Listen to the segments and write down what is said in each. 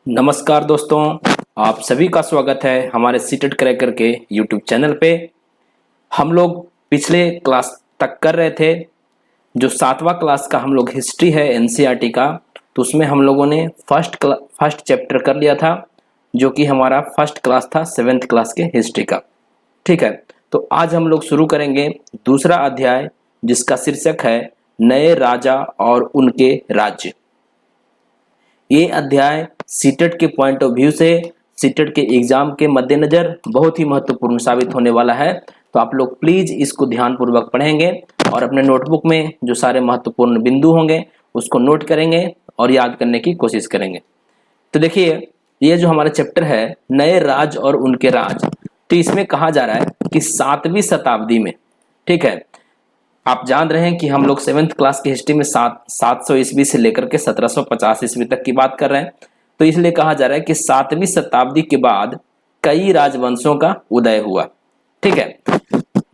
नमस्कार दोस्तों, आप सभी का स्वागत है हमारे सीटेट क्रैकर के यूट्यूब चैनल पे। हम लोग पिछले क्लास तक कर रहे थे, जो 7वां क्लास का हम लोग हिस्ट्री है एनसीईआरटी का, तो उसमें हम लोगों ने फर्स्ट चैप्टर कर लिया था, जो कि हमारा फर्स्ट क्लास था 7th क्लास के हिस्ट्री का। ठीक है, तो आज हम लोग शुरू करेंगे दूसरा अध्याय, जिसका शीर्षक है नए राजा और उनके राज्य। ये अध्याय सीटेट के पॉइंट ऑफ व्यू से, सीटेट के एग्जाम के मद्देनजर बहुत ही महत्वपूर्ण साबित होने वाला है। तो आप लोग प्लीज इसको ध्यानपूर्वक पढ़ेंगे और अपने नोटबुक में जो सारे महत्वपूर्ण बिंदु होंगे उसको नोट करेंगे और याद करने की कोशिश करेंगे। तो देखिए, ये जो हमारा चैप्टर है नए राज और उनके राज, तो इसमें कहा जा रहा है कि 7वीं शताब्दी में, ठीक है, आप जान रहे हैं कि हम लोग 7th क्लास की हिस्ट्री में 700 ईस्वी से लेकर के 1750 ईस्वी तक की बात कर रहे हैं। तो इसलिए कहा जा रहा है कि 7वीं शताब्दी के बाद कई राजवंशों का उदय हुआ। ठीक है,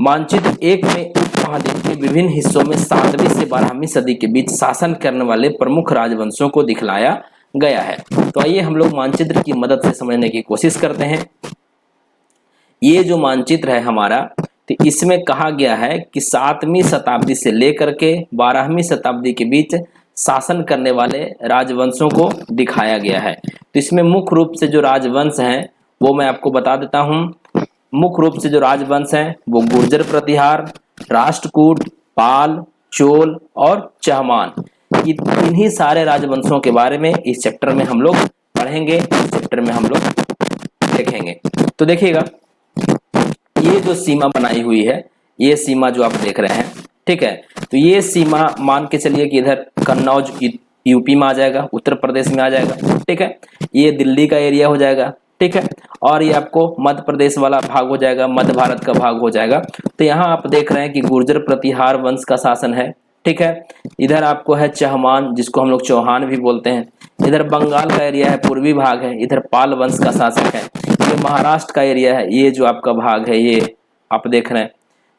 मानचित्र 1 में उपमहाद्वीप के विभिन्न हिस्सों में 7वीं से 12वीं सदी के बीच शासन करने वाले प्रमुख राजवंशों को दिखलाया गया है। तो आइए हम लोग मानचित्र की मदद से समझने की कोशिश करते हैं। ये जो मानचित्र है हमारा, तो इसमें कहा गया है कि 7वीं शताब्दी से लेकर के 12वीं शताब्दी के बीच शासन करने वाले राजवंशों को दिखाया गया है। तो इसमें मुख्य रूप से जो राजवंश हैं वो मैं आपको बता देता हूं। मुख्य रूप से जो राजवंश हैं वो गुर्जर प्रतिहार, राष्ट्रकूट, पाल, चोल और चहमान, इन्हीं सारे राजवंशों के बारे में इस चैप्टर में हम लोग पढ़ेंगे, इस चैप्टर में हम लोग देखेंगे। तो देखिएगा, ये जो सीमा बनाई हुई है, ये सीमा जो आप देख रहे हैं, ठीक है, तो ये सीमा मान के चलिए कि इधर कन्नौज यूपी में आ जाएगा, उत्तर प्रदेश में आ जाएगा। ठीक है, ये दिल्ली का एरिया हो जाएगा। ठीक है, और ये आपको मध्य प्रदेश वाला भाग हो जाएगा, मध्य भारत का भाग हो जाएगा। तो यहाँ आप देख रहे हैं कि गुर्जर प्रतिहार वंश का शासन है। ठीक है, इधर आपको है चहमान, जिसको हम लोग चौहान भी बोलते हैं। इधर बंगाल का एरिया है, पूर्वी भाग है, इधर पाल वंश का शासक है। ये महाराष्ट्र का एरिया है, ये जो आपका भाग है ये आप देख रहे हैं,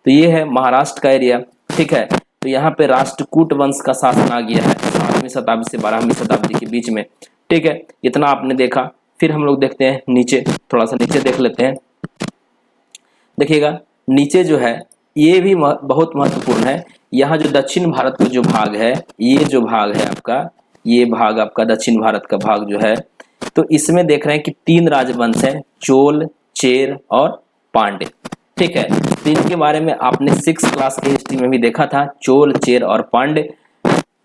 तो ये है महाराष्ट्र का एरिया। ठीक है, तो यहाँ पे राष्ट्रकूट वंश का शासन आ गया है 7वीं शताब्दी से 12वीं शताब्दी के बीच में। ठीक है, इतना आपने देखा। फिर हम लोग देखते हैं नीचे, थोड़ा सा नीचे देख लेते हैं। देखिएगा, नीचे जो है ये भी बहुत महत्वपूर्ण है। यहाँ जो दक्षिण भारत का जो भाग है, ये जो भाग है आपका, ये भाग आपका दक्षिण भारत का भाग जो है, तो इसमें देख रहे हैं कि 3 राजवंश हैं, चोल, चेर और पांड्य। ठीक है, तो इनके बारे में आपने 6th क्लास की हिस्ट्री में भी देखा था, चोल, चेर और पांड्य।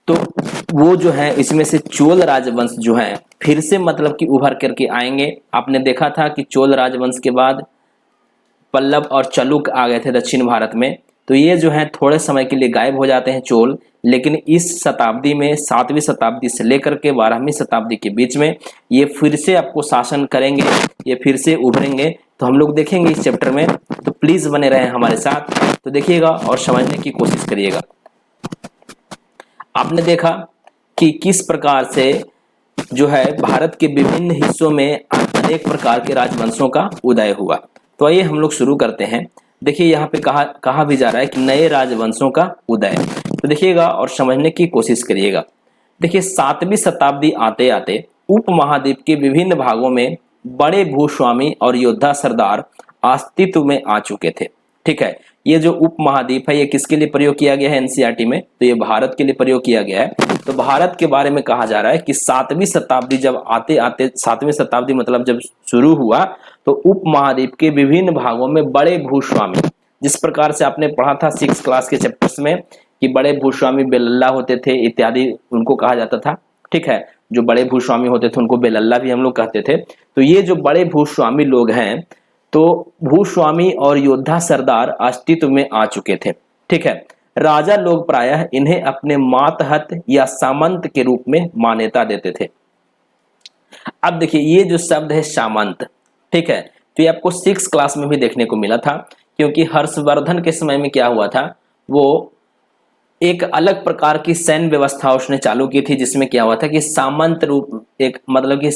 तो वो जो है, इसमें से चोल राजवंश जो है फिर से मतलब कि उभर करके आएंगे। आपने देखा था कि चोल राजवंश के बाद पल्लव और चलुक आ गए थे दक्षिण भारत में। तो ये जो है थोड़े समय के लिए गायब हो जाते हैं चोल, लेकिन इस शताब्दी में 7वीं शताब्दी से लेकर के 12वीं शताब्दी के बीच में ये फिर से आपको शासन करेंगे, ये फिर से उभरेंगे। तो हम लोग देखेंगे इस चैप्टर में, तो प्लीज बने रहें हमारे साथ। तो देखिएगा और समझने की कोशिश करिएगा। आपने देखा कि किस प्रकार से जो है भारत के विभिन्न हिस्सों में अनेक प्रकार के राजवंशों का उदय हुआ। तो आइए हम लोग शुरू करते हैं। देखिए, यहाँ पे कहा भी जा रहा है कि नए राजवंशों का उदय। तो देखिएगा और समझने की कोशिश करिएगा। देखिए, 7वीं शताब्दी आते आते उपमहाद्वीप के विभिन्न भागों में बड़े भूस्वामी और योद्धा सरदार अस्तित्व में आ चुके थे। ठीक है, ये जो उपमहाद्वीप है ये किसके लिए प्रयोग किया गया है एनसीईआरटी में? तो ये भारत के लिए प्रयोग किया गया है। तो भारत के बारे में कहा जा रहा है कि 7वीं शताब्दी जब आते आते, 7वीं शताब्दी मतलब जब शुरू हुआ, तो उपमहाद्वीप के विभिन्न भागों में बड़े भूस्वामी, जिस प्रकार से आपने पढ़ा था 6th क्लास के चैप्टर्स में कि बड़े भूस्वामी बेलल्ला होते थे इत्यादि, उनको कहा जाता था। ठीक है, जो बड़े भूस्वामी होते थे उनको बेलल्ला भी हम लोग कहते थे। तो ये जो बड़े भूस्वामी लोग हैं, तो भूस्वामी और योद्धा सरदार अस्तित्व में आ चुके थे। ठीक है, राजा लोग प्रायः इन्हें अपने मातहत या सामंत के रूप में मान्यता देते थे। अब देखिए, ये जो शब्द है सामंत, ठीक है, तो ये आपको 6th क्लास में भी देखने को मिला था, क्योंकि हर्षवर्धन के समय में क्या हुआ था, वो एक अलग प्रकार की सैन्य व्यवस्था उसने चालू की थी, जिसमें क्या हुआ था कि सामंत रूप, एक मतलब कि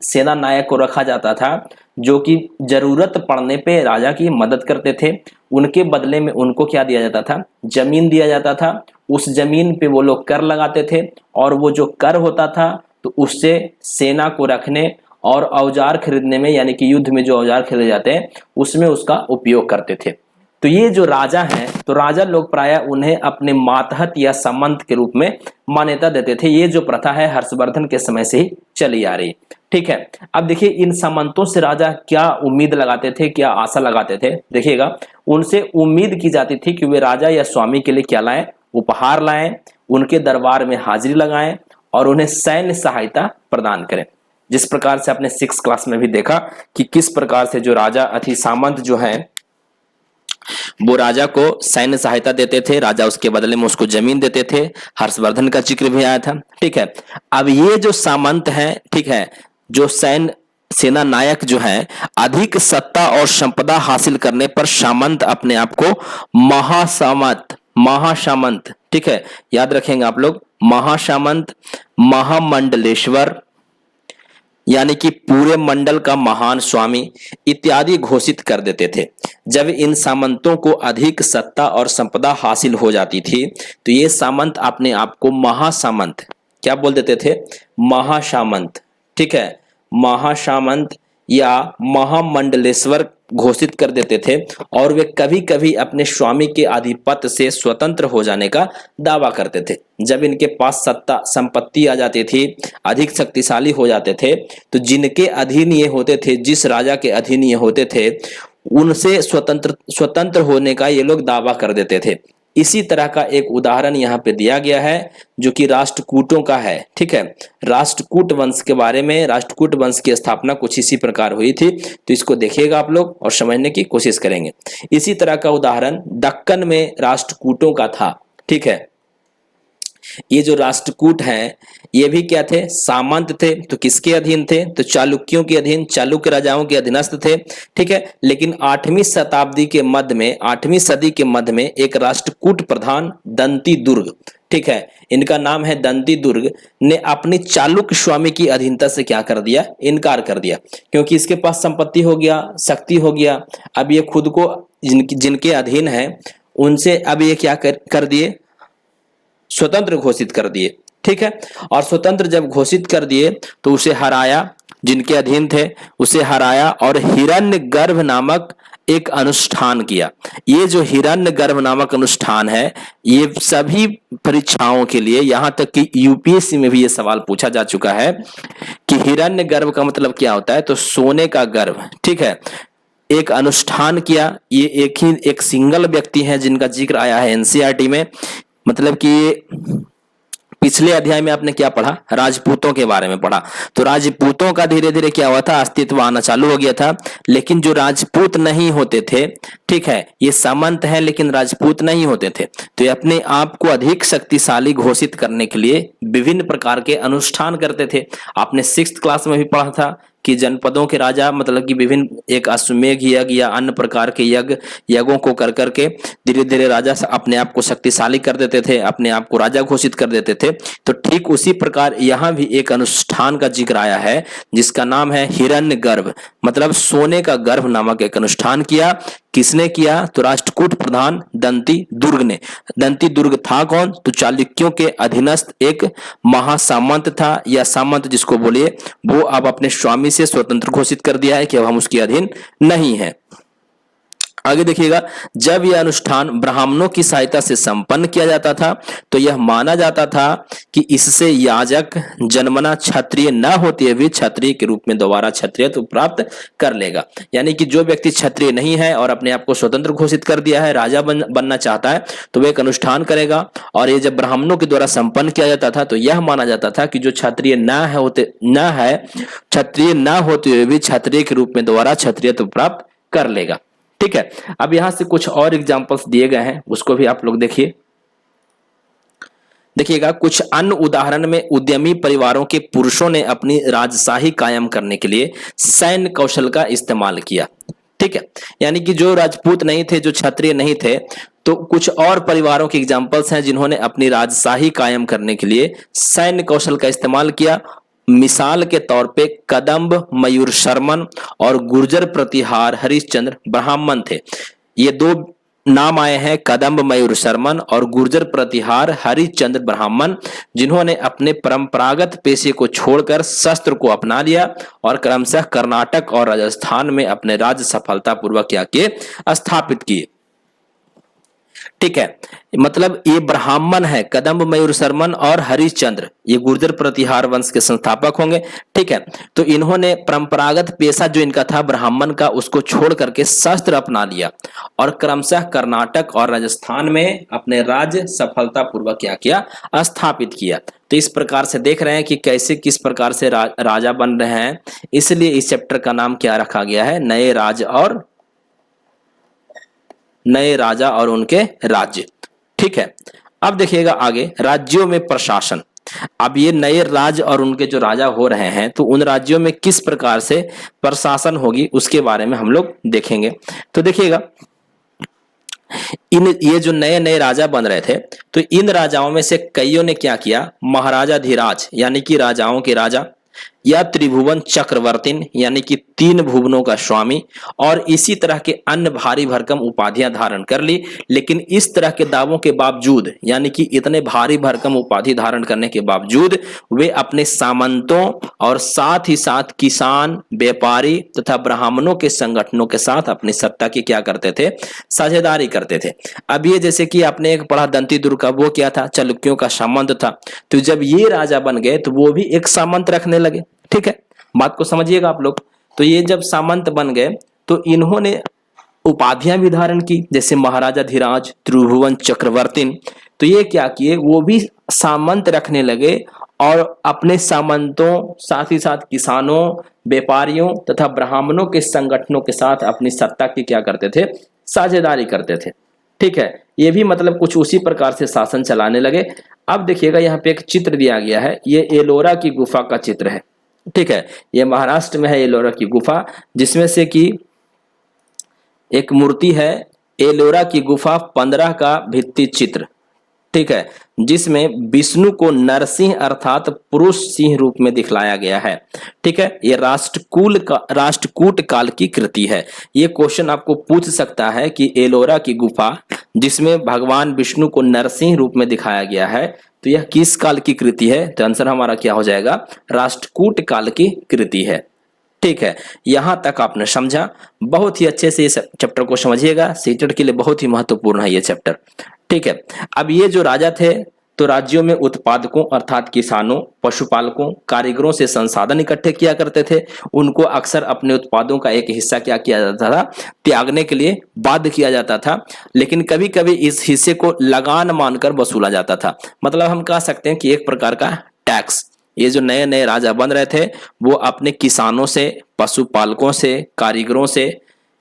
सेना नायक को रखा जाता था, जो कि जरूरत पड़ने पे राजा की मदद करते थे। उनके बदले में उनको क्या दिया जाता था? जमीन दिया जाता था। उस जमीन पे वो लोग कर लगाते थे, और वो जो कर होता था तो उससे सेना को रखने और औजार खरीदने में, यानी कि युद्ध में जो औजार खरीदे जाते हैं उसमें उसका उपयोग करते थे। तो ये जो राजा हैं, तो राजा लोग प्रायः उन्हें अपने मातहत या सामंत के रूप में मान्यता देते थे। ये जो प्रथा है हर्षवर्धन के समय से ही चली आ रही। ठीक है, अब देखिए इन सामंतों से राजा क्या उम्मीद लगाते थे, क्या आशा लगाते थे। देखिएगा, उनसे उम्मीद की जाती थी कि वे राजा या स्वामी के लिए क्या लाएं, उपहार लाएं, उनके दरबार में हाजिरी लगाएं और उन्हें सैन्य सहायता प्रदान करें। जिस प्रकार से आपने 6 क्लास में भी देखा कि किस प्रकार से जो राजा अति सामंत जो है वो राजा को सैन्य सहायता देते थे, राजा उसके बदले में उसको जमीन देते थे। हर्षवर्धन का जिक्र भी आया था। ठीक है, अब ये जो सामंत हैं, ठीक है, जो सैन्य सेना नायक जो है, अधिक सत्ता और संपदा हासिल करने पर सामंत अपने आप को महासामंत, ठीक है, याद रखेंगे आप लोग, महासामंत, महामंडलेश्वर, यानी कि पूरे मंडल का महान स्वामी इत्यादि घोषित कर देते थे। जब इन सामंतों को अधिक सत्ता और संपदा हासिल हो जाती थी तो ये सामंत अपने आप को महासामंत क्या बोल देते थे, महासामंत, ठीक है, महासामंत या महामंडलेश्वर घोषित कर देते थे और वे कभी कभी अपने स्वामी के आधिपत्य से स्वतंत्र हो जाने का दावा करते थे। जब इनके पास सत्ता संपत्ति आ जाती थी, अधिक शक्तिशाली हो जाते थे, तो जिनके अधीन ये होते थे, जिस राजा के अधीन ये होते थे, उनसे स्वतंत्र होने का ये लोग दावा कर देते थे। इसी तरह का एक उदाहरण यहाँ पे दिया गया है जो कि राष्ट्रकूटों का है। ठीक है, राष्ट्रकूट वंश के बारे में, राष्ट्रकूट वंश की स्थापना कुछ इसी प्रकार हुई थी। तो इसको देखिएगा आप लोग और समझने की कोशिश करेंगे। इसी तरह का उदाहरण दक्कन में राष्ट्रकूटों का था। ठीक है, ये जो राष्ट्रकूट हैं ये भी क्या थे, सामंत थे। तो किसके अधीन थे, तो चालुक्यों के अधीन, चालुक्य राजाओं के अधीनस्थ थे। ठीक है, लेकिन 8वीं शताब्दी के मध्य में, 8वीं सदी के मध्य में एक राष्ट्रकूट प्रधान दंती दुर्ग, ठीक है, इनका नाम है दंती दुर्ग, ने अपनी चालुक्य स्वामी की अधीनता से क्या कर दिया, इनकार कर दिया, क्योंकि इसके पास संपत्ति हो गया, शक्ति हो गया। अब ये खुद को जिनके अधीन है उनसे अब ये क्या कर दिए, स्वतंत्र घोषित कर दिए। ठीक है, और स्वतंत्र जब घोषित कर दिए तो उसे हराया, जिनके अधीन थे उसे हराया और हिरण्यगर्भ नामक एक अनुष्ठान किया। ये जो हिरण्यगर्भ नामक अनुष्ठान है ये सभी परीक्षाओं के लिए, यहां तक कि यूपीएससी में भी ये सवाल पूछा जा चुका है कि हिरण्यगर्भ का मतलब क्या होता है, तो सोने का गर्भ। ठीक है, एक अनुष्ठान किया। ये एक सिंगल व्यक्ति है जिनका जिक्र आया है एनसीईआरटी में। मतलब कि पिछले अध्याय में आपने क्या पढ़ा, राजपूतों के बारे में पढ़ा। तो राजपूतों का धीरे धीरे क्या हुआ था, अस्तित्व आना चालू हो गया था। लेकिन जो राजपूत नहीं होते थे, ठीक है, ये सामंत है लेकिन राजपूत नहीं होते थे, तो ये अपने आप को अधिक शक्तिशाली घोषित करने के लिए विभिन्न प्रकार के अनुष्ठान करते थे। आपने 6th क्लास में भी पढ़ा था कि जनपदों के राजा, मतलब कि विभिन्न एक अश्वमेघ यज्ञ या अन्य प्रकार के यज्ञों को कर करके धीरे धीरे राजा अपने आप को शक्तिशाली कर देते थे, अपने आप को राजा घोषित कर देते थे। तो ठीक उसी प्रकार यहाँ भी एक अनुष्ठान का जिक्र आया है जिसका नाम है हिरण्यगर्भ, मतलब सोने का गर्भ नामक एक अनुष्ठान किया। किसने किया, तो राष्ट्रकूट प्रधान दंती दुर्ग ने। दंती दुर्ग था कौन, तो चालुक्यों के अधीनस्थ एक महासामंत था, या सामंत जिसको बोलिए, वो अब अपने स्वामी से स्वतंत्र घोषित कर दिया है कि अब हम उसके अधीन नहीं है। आगे देखिएगा, जब यह अनुष्ठान ब्राह्मणों की सहायता से संपन्न किया जाता था तो यह माना जाता था कि इससे याजक जन्मना क्षत्रिय न होते हुए क्षत्रिय के रूप में दोबारा क्षत्रियत्व प्राप्त कर लेगा। यानी कि जो व्यक्ति क्षत्रिय नहीं है और अपने आप को स्वतंत्र घोषित कर दिया है, राजा बनना चाहता है, तो वह एक अनुष्ठान करेगा। और ये जब ब्राह्मणों के द्वारा संपन्न किया जाता था तो यह माना जाता था कि जो क्षत्रिय क्षत्रिय न होते हुए भी क्षत्रिय के रूप में दोबारा क्षत्रियत्व प्राप्त कर लेगा। ठीक है, अब यहां से कुछ और एग्जांपल्स दिए गए हैं, उसको भी आप लोग देखिए। देखिएगा, कुछ अन्य उदाहरण में उद्यमी परिवारों के पुरुषों ने अपनी राजशाही कायम करने के लिए सैन्य कौशल का इस्तेमाल किया। ठीक है, यानी कि जो राजपूत नहीं थे, जो क्षत्रिय नहीं थे, तो कुछ और परिवारों के एग्जांपल्स हैं जिन्होंने अपनी राजशाही कायम करने के लिए सैन्य कौशल का इस्तेमाल किया। मिसाल के तौर पे कदम्ब मयूर शर्मन और गुर्जर प्रतिहार हरिश्चंद्र ब्राह्मण थे। ये 2 नाम आए हैं कदम्ब मयूर शर्मन और गुर्जर प्रतिहार हरिश्चंद्र ब्राह्मण, जिन्होंने अपने परंपरागत पेशे को छोड़कर शस्त्र को अपना लिया और क्रमशः कर्नाटक और राजस्थान में अपने राज्य सफलतापूर्वक क्या किए, स्थापित किए। ठीक है, मतलब ये ब्राह्मण है कदम्ब मयूर शर्मन और हरिश्चंद्र, ये गुर्जर प्रतिहार वंश के संस्थापक होंगे। ठीक है, तो इन्होंने परंपरागत पेशा जो इनका था ब्राह्मण का, उसको छोड़ करके शस्त्र अपना लिया और क्रमशः कर्नाटक और राजस्थान में अपने राज्य सफलतापूर्वक क्या किया, स्थापित किया। तो इस प्रकार से देख रहे हैं कि कैसे किस प्रकार से राजा बन रहे हैं, इसलिए इस चैप्टर का नाम क्या रखा गया है, नए राजा और उनके राज्य। ठीक है, अब देखिएगा आगे राज्यों में प्रशासन। अब ये नए राज्य और उनके जो राजा हो रहे हैं, तो उन राज्यों में किस प्रकार से प्रशासन होगी उसके बारे में हम लोग देखेंगे। तो देखिएगा, ये जो नए नए राजा बन रहे थे, तो इन राजाओं में से कईयों ने क्या किया, महाराजाधिराज यानी कि राजाओं के राजा, या त्रिभुवन चक्रवर्तीन यानी कि 3 भुवनों का स्वामी, और इसी तरह के अन्य भारी भरकम उपाधियां धारण कर ली। लेकिन इस तरह के दावों के बावजूद, यानी कि इतने भारी भरकम उपाधि धारण करने के बावजूद, वे अपने सामंतों और साथ ही साथ किसान, व्यापारी तथा ब्राह्मणों के संगठनों के साथ अपनी सत्ता की क्या करते थे, साझेदारी करते थे। अब ये जैसे कि आपने एक पढ़ा दंती दुर्ग का, वो क्या था, चालुक्यों का सामंत था। तो जब ये राजा बन गए तो वो भी एक सामंत रखने लगे। ठीक है, बात को समझिएगा आप लोग। तो ये जब सामंत बन गए तो इन्होंने उपाधियां भी धारण की, जैसे महाराजाधिराज, त्रिभुवन चक्रवर्ती। तो ये क्या किए, वो भी सामंत रखने लगे और अपने सामंतों, साथ ही साथ किसानों, व्यापारियों तथा ब्राह्मणों के संगठनों के साथ अपनी सत्ता की क्या करते थे, साझेदारी करते थे। ठीक है, ये भी मतलब कुछ उसी प्रकार से शासन चलाने लगे। अब देखिएगा यहाँ पे एक चित्र दिया गया है, ये एलोरा की गुफा का चित्र है। ठीक है, ये महाराष्ट्र में है एलोरा की गुफा, जिसमें से कि एक मूर्ति है एलोरा की गुफा 15 का भित्ति चित्र। ठीक है, जिसमें विष्णु को नरसिंह अर्थात पुरुष सिंह रूप में दिखलाया गया है। ठीक है, ये राष्ट्रकूट काल की कृति है। ये क्वेश्चन आपको पूछ सकता है कि एलोरा की गुफा जिसमें भगवान विष्णु को नरसिंह रूप में दिखाया गया है, तो यह किस काल की कृति है? तो आंसर हमारा क्या हो जाएगा, राष्ट्रकूट काल की कृति है। ठीक है, यहां तक आपने समझा। बहुत ही अच्छे से इस चैप्टर को समझिएगा, सीटेट के लिए बहुत ही महत्वपूर्ण है ये चैप्टर। ठीक है, अब ये जो राजा थे, तो राज्यों में उत्पादकों अर्थात किसानों, पशुपालकों, कारीगरों से संसाधन इकट्ठे किया करते थे। उनको अक्सर अपने उत्पादों का एक हिस्सा क्या किया जाता था, त्यागने के लिए बाध्य किया जाता था। लेकिन कभी कभी इस हिस्से को लगान मानकर वसूला जाता था। मतलब हम कह सकते हैं कि एक प्रकार का टैक्स। ये जो नए नए राजा बन रहे थे, वो अपने किसानों से, पशुपालकों से, कारीगरों से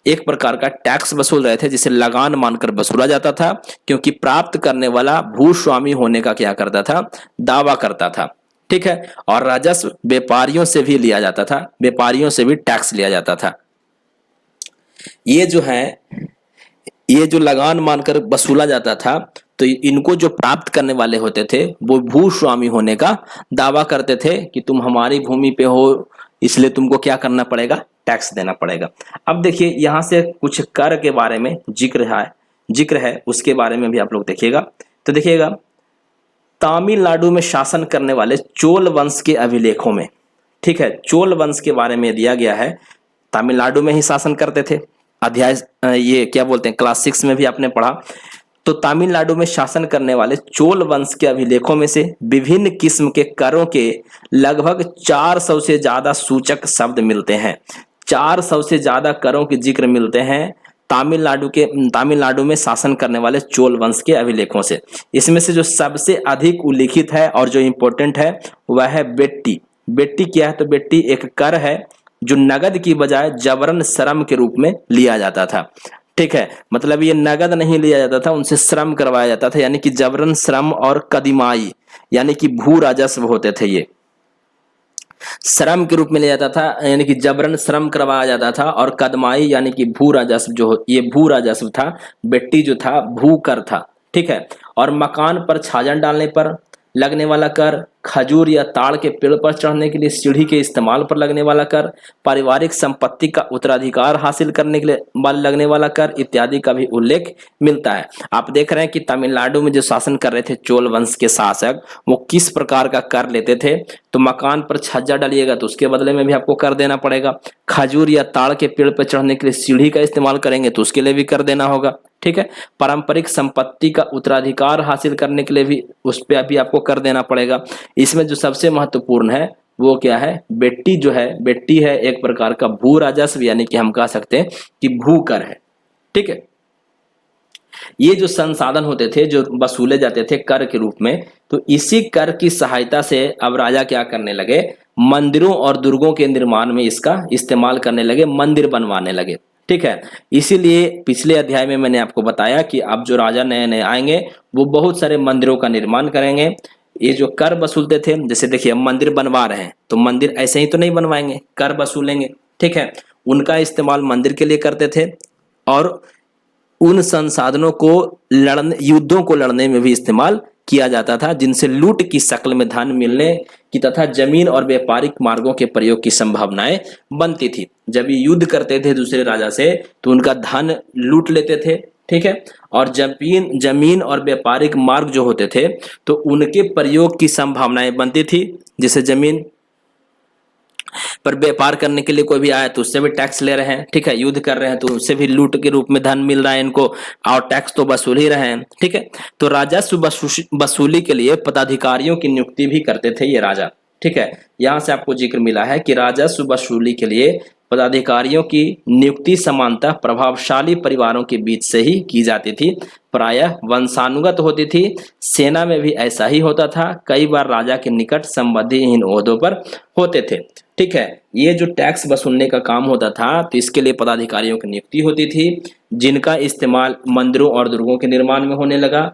एक प्रकार का टैक्स वसूल रहे थे, जिसे लगान मानकर वसूला जाता था, क्योंकि प्राप्त करने वाला भूस्वामी होने का क्या करता था, दावा करता था। ठीक है, और राजस्व व्यापारियों से भी लिया जाता था, व्यापारियों से भी टैक्स लिया जाता था। ये जो है, ये जो लगान मानकर वसूला जाता था, तो इनको जो प्राप्त करने वाले होते थे, वो भूस्वामी होने का दावा करते थे कि तुम हमारी भूमि पे हो, इसलिए तुमको क्या करना पड़ेगा, टैक्स देना पड़ेगा। अब देखिए यहां से कुछ कर के बारे में जिक्र है, उसके बारे में भी आप लोग देखिएगा। तो देखिएगा, तमिलनाडु में शासन करने वाले चोल वंश के अभिलेखों में, ठीक है, चोल वंश के बारे में दिया गया है। तमिलनाडु में ही शासन करते थे। अध्याय ये क्या बोलते हैं, क्लास 6 में भी आपने पढ़ा। तो तमिलनाडु में शासन करने वाले चोल वंश के अभिलेखों में से विभिन्न किस्म के करों के लगभग 400 से ज्यादा सूचक शब्द मिलते हैं। 400 से ज्यादा करों के जिक्र मिलते हैं तमिलनाडु में शासन करने वाले चोल वंश के अभिलेखों से। इसमें से जो सबसे अधिक उल्लिखित है और जो इंपॉर्टेंट है वह है बेट्टी। बेट्टी क्या है? तो बेट्टी एक कर है जो नगद की बजाय जबरन श्रम के रूप में लिया जाता था। ठीक है, मतलब ये नगद नहीं लिया जाता था, उनसे श्रम करवाया जाता था, यानी कि जबरन श्रम और कदीमाई यानी कि भू राजस्व होते थे। ये श्रम के रूप में लिया जाता था, यानी कि जबरन श्रम करवाया जाता था, और कदमाई यानी कि भू राजस्व जो ये भू राजस्व था। बेट्टी जो था भू कर था। ठीक है, और मकान पर छाजन डालने पर लगने वाला कर, खजूर या ताड़ के पेड़ पर चढ़ने के लिए सीढ़ी के इस्तेमाल पर लगने वाला कर, पारिवारिक संपत्ति का उत्तराधिकार हासिल करने के लिए लगने वाला कर इत्यादि का भी उल्लेख मिलता है। आप देख रहे हैं कि तमिलनाडु में जो शासन कर रहे थे चोल वंश के शासक, वो किस प्रकार का कर लेते थे। तो मकान पर छज्जा डालिएगा तो उसके बदले में भी आपको कर देना पड़ेगा। खजूर या ताड़ के पेड़ पर चढ़ने के लिए सीढ़ी का इस्तेमाल करेंगे तो उसके लिए भी कर देना होगा। ठीक है, पारंपरिक संपत्ति का उत्तराधिकार हासिल करने के लिए भी उस पर अभी आपको कर देना पड़ेगा। इसमें जो सबसे महत्वपूर्ण है वो क्या है, बेट्टी जो है, बेट्टी है एक प्रकार का भू राजस्व, यानी कि हम कह सकते हैं कि भू कर है। ठीक है, ये जो संसाधन होते थे जो वसूले जाते थे कर के रूप में, तो इसी कर की सहायता से अब राजा क्या करने लगे, मंदिरों और दुर्गों के निर्माण में इसका इस्तेमाल करने लगे, मंदिर बनवाने लगे। ठीक है, इसीलिए पिछले अध्याय में मैंने आपको बताया कि अब जो राजा नए नए आएंगे वो बहुत सारे मंदिरों का निर्माण करेंगे। ये जो कर वसूलते थे, जैसे देखिए हम मंदिर बनवा रहे हैं तो मंदिर ऐसे ही तो नहीं बनवाएंगे, कर वसूलेंगे। ठीक है, उनका इस्तेमाल मंदिर के लिए करते थे और उन संसाधनों को लड़ने, युद्धों को लड़ने में भी इस्तेमाल किया जाता था, जिनसे लूट की शक्ल में धन मिलने की तथा जमीन और व्यापारिक मार्गों के प्रयोग की संभावनाएं बनती थी। जब ये युद्ध करते थे दूसरे राजा से तो उनका धन लूट लेते थे। ठीक है, और जमीन और व्यापारिक मार्ग जो होते थे तो उनके प्रयोग की संभावनाएं बनती थी। जैसे जमीन पर व्यापार करने के लिए कोई भी आया तो उससे भी टैक्स ले रहे हैं। ठीक है, युद्ध कर रहे हैं तो उससे भी लूट के रूप में धन मिल रहा है इनको, और टैक्स तो वसूल ही रहे हैं। ठीक है, तो राजस्व वसूली के लिए पदाधिकारियों की नियुक्ति भी करते थे ये राजा। ठीक है, यहां से आपको जिक्र मिला है कि राजस्व वसूली के लिए पदाधिकारियों की नियुक्ति समानतः प्रभावशाली परिवारों के बीच से ही की जाती थी, प्रायः वंशानुगत होती थी। सेना में भी ऐसा ही होता था, कई बार राजा के निकट संबंधी इन ओहदों पर होते थे। ठीक है, ये जो टैक्स वसूलने का काम होता था तो इसके लिए पदाधिकारियों की नियुक्ति होती थी, जिनका इस्तेमाल मंदिरों और दुर्गों के निर्माण में होने लगा।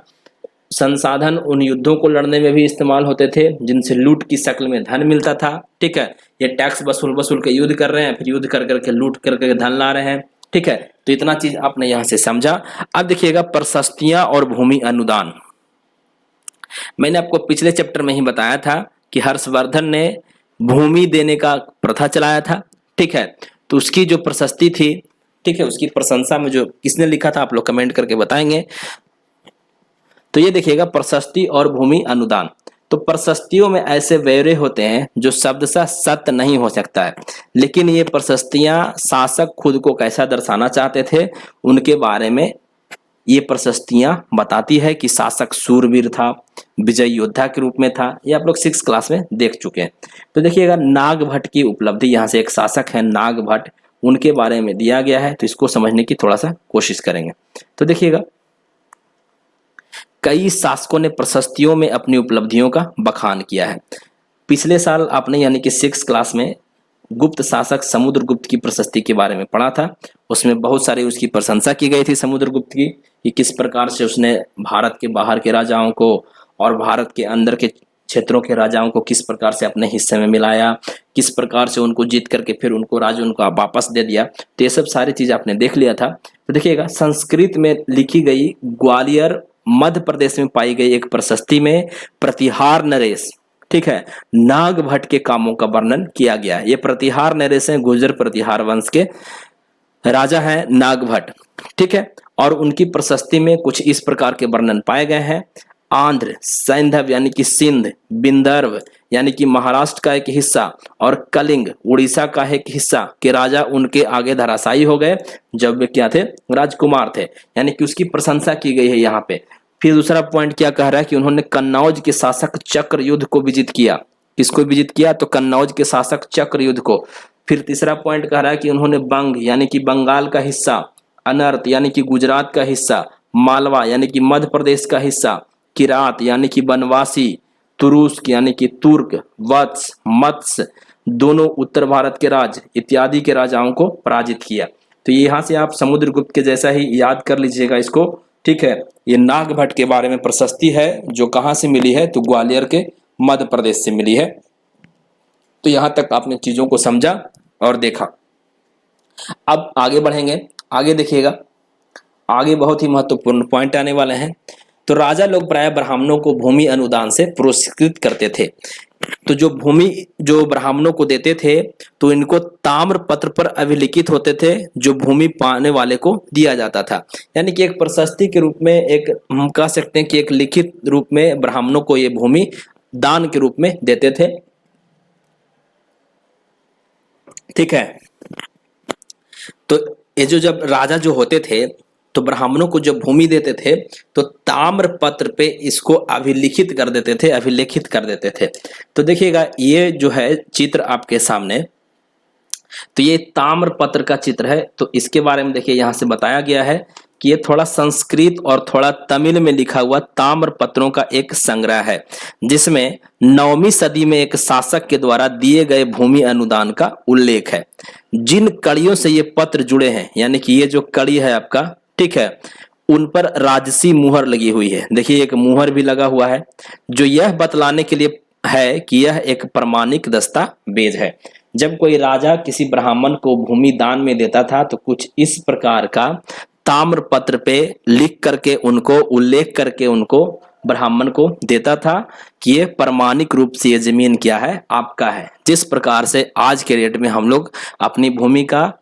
संसाधन उन युद्धों को लड़ने में भी इस्तेमाल होते थे जिनसे लूट की शक्ल में धन मिलता था। ठीक है, ये टैक्स वसूल के युद्ध कर रहे हैं, फिर युद्ध कर करके लूट करके धन ला रहे हैं। ठीक है, तो इतना चीज आपने यहां से समझा। अब देखिएगा प्रशस्तियां और भूमि अनुदान। मैंने आपको पिछले चैप्टर में ही बताया था कि हर्षवर्धन ने भूमि देने का प्रथा चलाया था। ठीक है, तो उसकी जो प्रशस्ति थी, ठीक है, उसकी प्रशंसा में जो किसने लिखा था आप लोग कमेंट करके बताएंगे। तो ये देखिएगा प्रशस्ति और भूमि अनुदान। तो प्रशस्तियों में ऐसे ब्यौरे होते हैं जो शब्दशः सत्य नहीं हो सकता है, लेकिन ये प्रशस्तियां शासक खुद को कैसा दर्शाना चाहते थे उनके बारे में ये प्रशस्तियां बताती है कि शासक शूरवीर था, विजय योद्धा के रूप में था। ये आप लोग 6 क्लास में देख चुके हैं। तो देखिएगा नागभट्ट की उपलब्धि, यहाँ से एक शासक है नागभट्ट, उनके बारे में दिया गया है, तो इसको समझने की थोड़ा सा कोशिश करेंगे। तो देखिएगा कई शासकों ने प्रशस्तियों में अपनी उपलब्धियों का बखान किया है। पिछले साल आपने यानी कि 6 क्लास में गुप्त शासक समुद्रगुप्त की प्रशस्ति के बारे में पढ़ा था। उसमें बहुत सारी उसकी प्रशंसा की गई थी समुद्रगुप्त की, कि किस प्रकार से उसने भारत के बाहर के राजाओं को और भारत के अंदर के क्षेत्रों के राजाओं को किस प्रकार से अपने हिस्से में मिलाया, किस प्रकार से उनको जीत करके फिर उनको राज्य उनको वापस दे दिया। तो ये सब सारी चीज आपने देख लिया था। तो देखिएगा संस्कृत में लिखी गई ग्वालियर मध्य प्रदेश में पाई गई एक प्रशस्ति में प्रतिहार नरेश, ठीक है, नागभट्ट के कामों का वर्णन किया गया है। ये प्रतिहार नरेश हैं, गुर्जर प्रतिहार वंश के राजा हैं नागभट्ट। ठीक है, और उनकी प्रशस्ति में कुछ इस प्रकार के वर्णन पाए गए हैं। आंध्र, सैंधव यानी कि सिंध, विंदर्भ यानी कि महाराष्ट्र का एक हिस्सा और कलिंग उड़ीसा का एक हिस्सा के राजा उनके आगे धराशायी हो गए जब वे क्या थे, राजकुमार थे, यानी कि उसकी प्रशंसा की गई है यहाँ पे। फिर दूसरा पॉइंट क्या कह रहा है कि उन्होंने कन्नौज के शासक चक्र युद्ध को विजित किया। किसको विजित किया? तो कन्नौज के शासक चक्र युद्ध को। फिर तीसरा पॉइंट कह रहा है कि उन्होंने बंग यानी कि बंगाल का हिस्सा, अनर्त यानी कि गुजरात का हिस्सा, मालवा यानी कि मध्य प्रदेश का हिस्सा, किरात यानी कि बनवासी, तुरुस्क यानी कि तुर्क, वत्स, मत्स्य दोनों उत्तर भारत के राज्य इत्यादि के राजाओं को पराजित किया। तो यहाँ से आप समुद्रगुप्त के जैसा ही याद कर लीजिएगा इसको। ठीक है, ये नागभट्ट के बारे में प्रशस्ति है जो कहाँ से मिली है, तो ग्वालियर के मध्य प्रदेश से मिली है। तो यहां तक आपने चीजों को समझा और देखा। अब आगे बढ़ेंगे। आगे देखिएगा, आगे बहुत ही महत्वपूर्ण पॉइंट आने वाले हैं। तो राजा लोग प्राय ब्राह्मणों को भूमि अनुदान से पुरस्कृत करते थे। तो जो भूमि जो ब्राह्मणों को देते थे तो इनको ताम्र पत्र पर अभिलिखित होते थे, जो भूमि पाने वाले को दिया जाता था। यानी कि एक प्रशस्ति के रूप में, एक हम कह सकते हैं कि एक लिखित रूप में ब्राह्मणों को ये भूमि दान के रूप में देते थे। ठीक है, तो ये जो जब राजा जो होते थे तो ब्राह्मणों को जब भूमि देते थे तो ताम्र पत्र पे इसको अभिलिखित कर देते थे, अभिलेखित कर देते थे। तो देखिएगा ये जो है चित्र आपके सामने, तो ये ताम्र पत्र का चित्र है। तो इसके बारे में देखिए यहाँ से बताया गया है कि ये थोड़ा संस्कृत और थोड़ा तमिल में लिखा हुआ ताम्र पत्रों का एक संग्रह है, जिसमें 9वीं सदी में एक शासक के द्वारा दिए गए भूमि अनुदान का उल्लेख है। जिन कड़ियों से ये पत्र जुड़े हैं, यानी कि ये जो कड़ी है आपका, ठीक है, उन पर राजसी मुहर लगी हुई है। देखिए एक मुहर भी लगा हुआ है, जो यह बतलाने के लिए है कि यह एक प्रमाणिक दस्तावेज है। जब कोई राजा किसी ब्राह्मण को भूमि दान में देता था तो कुछ इस प्रकार का ताम्र पत्र पे लिख करके उनको उल्लेख करके उनको ब्राह्मण को देता था कि ये प्रमाणिक रूप से ये जमीन क्या है, आपका है। जिस प्रकार से आज के डेट में हम लोग अपनी भूमि का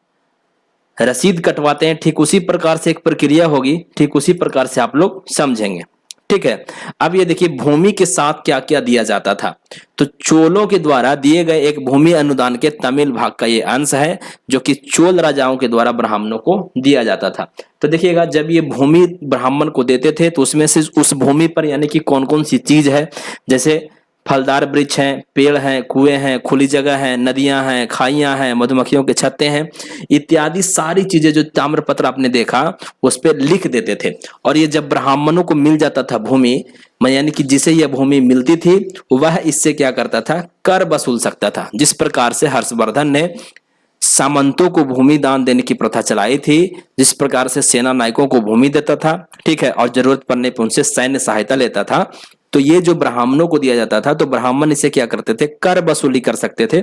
रसीद कटवाते हैं, ठीक उसी प्रकार से एक प्रक्रिया होगी, ठीक उसी प्रकार से आप लोग समझेंगे। ठीक है, अब ये देखिए भूमि के साथ क्या क्या दिया जाता था। तो चोलों के द्वारा दिए गए एक भूमि अनुदान के तमिल भाग का ये अंश है, जो कि चोल राजाओं के द्वारा ब्राह्मणों को दिया जाता था। तो देखिएगा जब ये भूमि ब्राह्मण को देते थे तो उसमें से उस भूमि पर यानी कि कौन कौन सी चीज है, जैसे फलदार वृक्ष हैं, पेड़ हैं, कुएं हैं, खुली जगह है, नदियां हैं, खाइयां हैं, मधुमक्खियों के छत्ते हैं, इत्यादि सारी चीजें जो ताम्रपत्र आपने देखा उस पर लिख देते थे। और ये जब ब्राह्मणों को मिल जाता था भूमि, यानी कि जिसे यह भूमि मिलती थी वह इससे क्या करता था, कर वसूल सकता था। जिस प्रकार से हर्षवर्धन ने सामंतों को भूमि दान देने की प्रथा चलाई थी, जिस प्रकार से सेना नायकों को भूमि देता था, ठीक है, और जरूरत पड़ने पर उनसे सैन्य सहायता लेता था, तो ये जो ब्राह्मणों को दिया जाता था तो ब्राह्मण इसे क्या करते थे, कर वसूली कर सकते थे।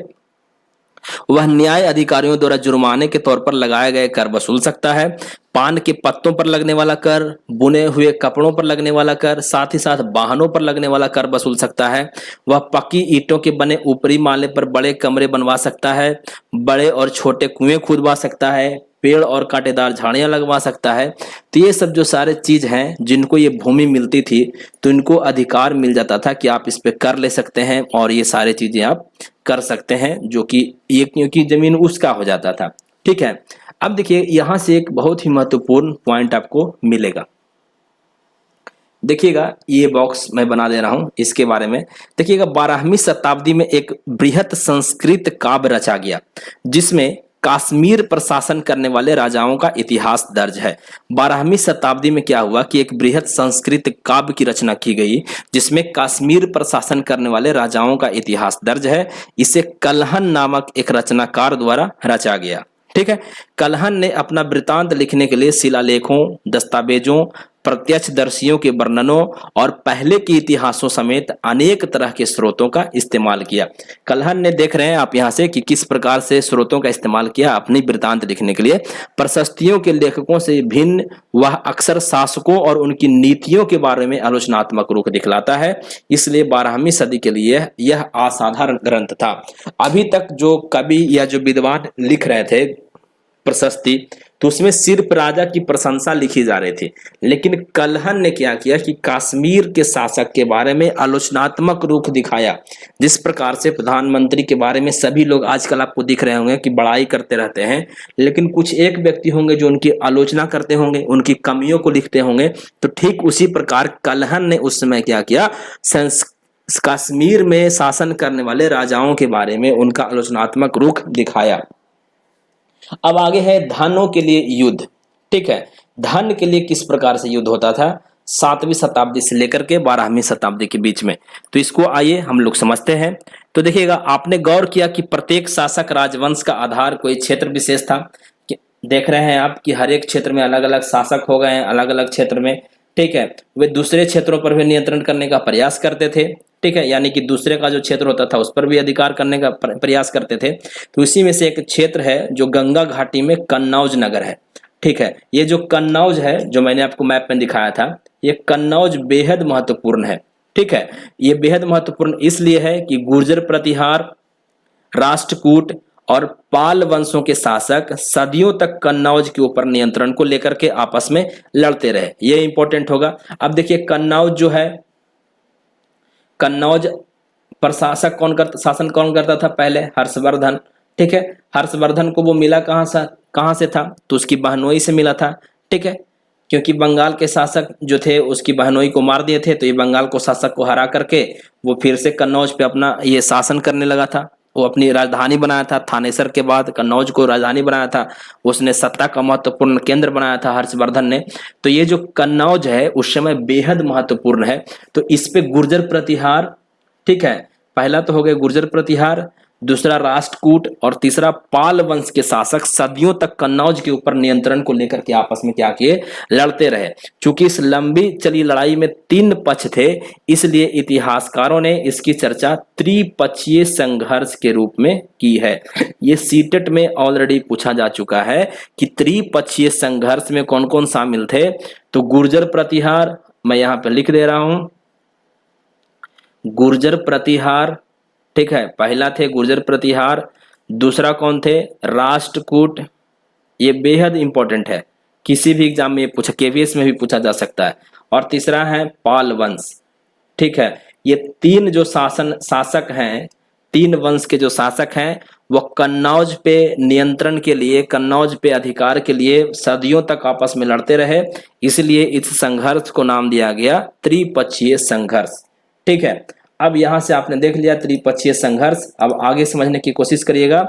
वह न्याय अधिकारियों द्वारा जुर्माने के तौर पर लगाए गए कर वसूल सकता है। पान के पत्तों पर लगने वाला कर, बुने हुए कपड़ों पर लगने वाला कर, साथ ही साथ वाहनों पर लगने वाला कर वसूल सकता है। वह पक्की ईंटों के बने ऊपरी माले पर बड़े कमरे बनवा सकता है, बड़े और छोटे कुएं खुदवा सकता है, पेड़ और कांटेदार झाड़ियां लगवा सकता है। तो ये सब जो सारे चीज हैं जिनको ये भूमि मिलती थी तो इनको अधिकार मिल जाता था कि आप इस पे कर ले सकते हैं और ये सारी चीजें आप कर सकते हैं, जो कि ये क्योंकि जमीन उसका हो जाता था। ठीक है, अब देखिए यहां से एक बहुत ही महत्वपूर्ण पॉइंट आपको मिलेगा। देखिएगा ये बॉक्स मैं बना दे रहा हूं, इसके बारे में देखिएगा। 12वीं शताब्दी में एक बृहत संस्कृत काव्य रचा गया जिसमें कश्मीर पर शासन करने वाले राजाओं का इतिहास दर्ज है। 12वीं शताब्दी में क्या हुआ कि एक बृहत संस्कृत काव्य की रचना की गई जिसमें कश्मीर पर शासन करने वाले राजाओं का इतिहास दर्ज है। इसे कल्हन नामक एक रचनाकार द्वारा रचा गया। ठीक है, कल्हन ने अपना वृतांत लिखने के लिए शिलालेखों, दस्तावेजों, प्रत्यक्षदर्शियों के वर्णनों और पहले के इतिहासों समेत अनेक तरह के स्रोतों का इस्तेमाल किया। कल्हन ने, देख रहे हैं आप यहां से कि किस प्रकार से स्रोतों का इस्तेमाल किया अपनी वृतांत लिखने के लिए। प्रशस्तियों के लेखकों से भिन्न वह अक्सर शासकों और उनकी नीतियों के बारे में आलोचनात्मक रुख दिखलाता है, इसलिए 12वीं सदी के लिए यह असाधारण ग्रंथ था। अभी तक जो कवि या जो विद्वान लिख रहे थे प्रशस्ति, तो उसमें सिर्फ राजा की प्रशंसा लिखी जा रही थी, लेकिन कल्हन ने क्या किया कि कश्मीर के शासक के बारे में आलोचनात्मक रुख दिखाया। जिस प्रकार से प्रधानमंत्री के बारे में सभी लोग आजकल आपको दिख रहे होंगे कि बड़ाई करते रहते हैं, लेकिन कुछ एक व्यक्ति होंगे जो उनकी आलोचना करते होंगे, उनकी कमियों को लिखते होंगे। तो ठीक उसी प्रकार कल्हन ने उस समय क्या किया, कश्मीर में शासन करने वाले राजाओं के बारे में उनका आलोचनात्मक रुख दिखाया। अब आगे है धनों के लिए युद्ध। ठीक है, धन के लिए किस प्रकार से युद्ध होता था 7वीं शताब्दी से लेकर के 12वीं शताब्दी के बीच में, तो इसको आइए हम लोग समझते हैं। तो देखिएगा, आपने गौर किया कि प्रत्येक शासक राजवंश का आधार कोई क्षेत्र विशेष था। देख रहे हैं आप कि हर एक क्षेत्र में अलग अलग शासक हो गए हैं, अलग अलग क्षेत्र में। ठीक है, वे दूसरे क्षेत्रों पर भी नियंत्रण करने का प्रयास करते थे। ठीक है, यानी कि दूसरे का जो क्षेत्र होता था उस पर भी अधिकार करने का प्रयास करते थे। तो इसी में से एक क्षेत्र है जो गंगा घाटी में कन्नौज नगर है। ठीक है, ये जो कन्नौज है जो मैंने आपको मैप में दिखाया था, ये कन्नौज बेहद महत्वपूर्ण है। ठीक है, ये बेहद महत्वपूर्ण इसलिए है कि गुर्जर प्रतिहार, राष्ट्रकूट और पाल वंशों के शासक सदियों तक कन्नौज के ऊपर नियंत्रण को लेकर के आपस में लड़ते रहे। ये इंपॉर्टेंट होगा। अब देखिए कन्नौज जो है, कन्नौज पर शासन कौन करता था पहले? हर्षवर्धन। ठीक है, हर्षवर्धन को वो मिला कहाँ से था? तो उसकी बहनोई से मिला था। ठीक है, क्योंकि बंगाल के शासक जो थे उसकी बहनोई को मार दिए थे, तो ये बंगाल को शासक को हरा करके वो फिर से कन्नौज पे अपना ये शासन करने लगा था। वो अपनी राजधानी बनाया था, थानेसर के बाद कन्नौज को राजधानी बनाया था। उसने सत्ता का महत्वपूर्ण केंद्र बनाया था हर्षवर्धन ने। तो ये जो कन्नौज है उस समय बेहद महत्वपूर्ण है। तो इस पे गुर्जर प्रतिहार, ठीक है, पहला तो हो गया गुर्जर प्रतिहार, दूसरा राष्ट्रकूट और तीसरा पाल वंश के शासक सदियों तक कन्नौज के ऊपर नियंत्रण को लेकर के आपस में क्या किए? लड़ते रहे। चूंकि इस लंबी चली लड़ाई में 3 पक्ष थे, इसलिए इतिहासकारों ने इसकी चर्चा त्रिपक्षीय संघर्ष के रूप में की है। ये सीटेट में ऑलरेडी पूछा जा चुका है कि त्रिपक्षीय संघर्ष में कौन कौन शामिल थे। तो गुर्जर प्रतिहार मैं यहां पर लिख दे रहा हूं, गुर्जर प्रतिहार, ठीक है, पहला थे गुर्जर प्रतिहार, दूसरा कौन थे? राष्ट्रकूट। ये बेहद इंपॉर्टेंट है, किसी भी एग्जाम में ये पूछा, केवीएस में भी पूछा जा सकता है। और तीसरा है पाल वंश। ठीक है, ये 3 जो शासक हैं, 3 वंश के जो शासक हैं वो कन्नौज पे नियंत्रण के लिए, कन्नौज पे अधिकार के लिए सदियों तक आपस में लड़ते रहे। इसलिए इस संघर्ष को नाम दिया गया त्रिपक्षीय संघर्ष। ठीक है, अब यहां से आपने देख लिया त्रिपक्षीय संघर्ष। अब आगे समझने की कोशिश करिएगा।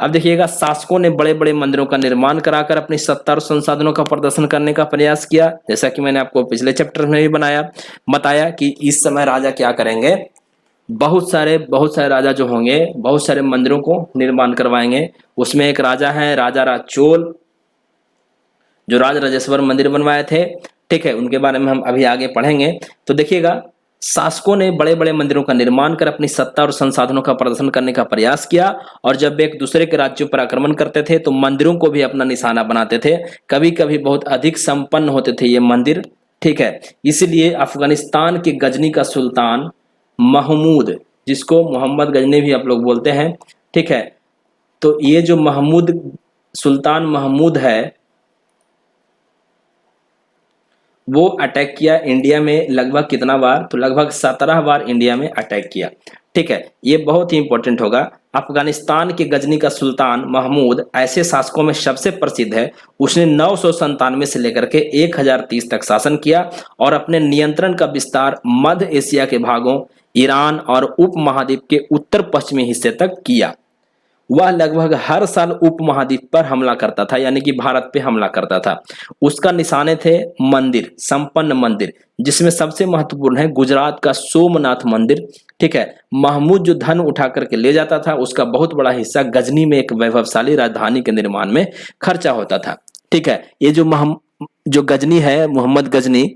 अब देखिएगा, शासकों ने बड़े बड़े मंदिरों का निर्माण कराकर अपनी सत्ता और संसाधनों का प्रदर्शन करने का प्रयास किया। जैसा कि मैंने आपको पिछले चैप्टर में भी बताया कि इस समय राजा क्या करेंगे, बहुत सारे राजा जो होंगे बहुत सारे मंदिरों को निर्माण करवाएंगे। उसमें एक राजा है राजा चोल, जो राजराजेश्वर मंदिर बनवाए थे। ठीक है, उनके बारे में हम अभी आगे पढ़ेंगे। तो देखिएगा, शासकों ने बड़े बड़े मंदिरों का निर्माण कर अपनी सत्ता और संसाधनों का प्रदर्शन करने का प्रयास किया, और जब एक दूसरे के राज्यों पर आक्रमण करते थे तो मंदिरों को भी अपना निशाना बनाते थे। कभी कभी बहुत अधिक संपन्न होते थे ये मंदिर। ठीक है, इसलिए अफगानिस्तान के गजनी का सुल्तान महमूद, जिसको मोहम्मद गजनी भी आप लोग बोलते हैं, ठीक है, तो ये जो सुल्तान महमूद है वो अटैक किया इंडिया में लगभग कितना बार? तो लगभग 17 बार इंडिया में अटैक किया। ठीक है, ये बहुत ही इंपॉर्टेंट होगा। अफगानिस्तान के गजनी का सुल्तान महमूद ऐसे शासकों में सबसे प्रसिद्ध है। उसने 997 से लेकर के 1030 तक शासन किया और अपने नियंत्रण का विस्तार मध्य एशिया के भागों, ईरान और उपमहाद्वीप के उत्तर पश्चिमी हिस्से तक किया। वह लगभग हर साल उपमहाद्वीप पर हमला करता था, यानी कि भारत पे हमला करता था। उसका निशाने थे मंदिर, संपन्न मंदिर, जिसमें सबसे महत्वपूर्ण है गुजरात का सोमनाथ मंदिर। ठीक है, महमूद जो धन उठा करके ले जाता था उसका बहुत बड़ा हिस्सा गजनी में एक वैभवशाली राजधानी के निर्माण में खर्चा होता था। ठीक है, ये जो गजनी है, मोहम्मद गजनी,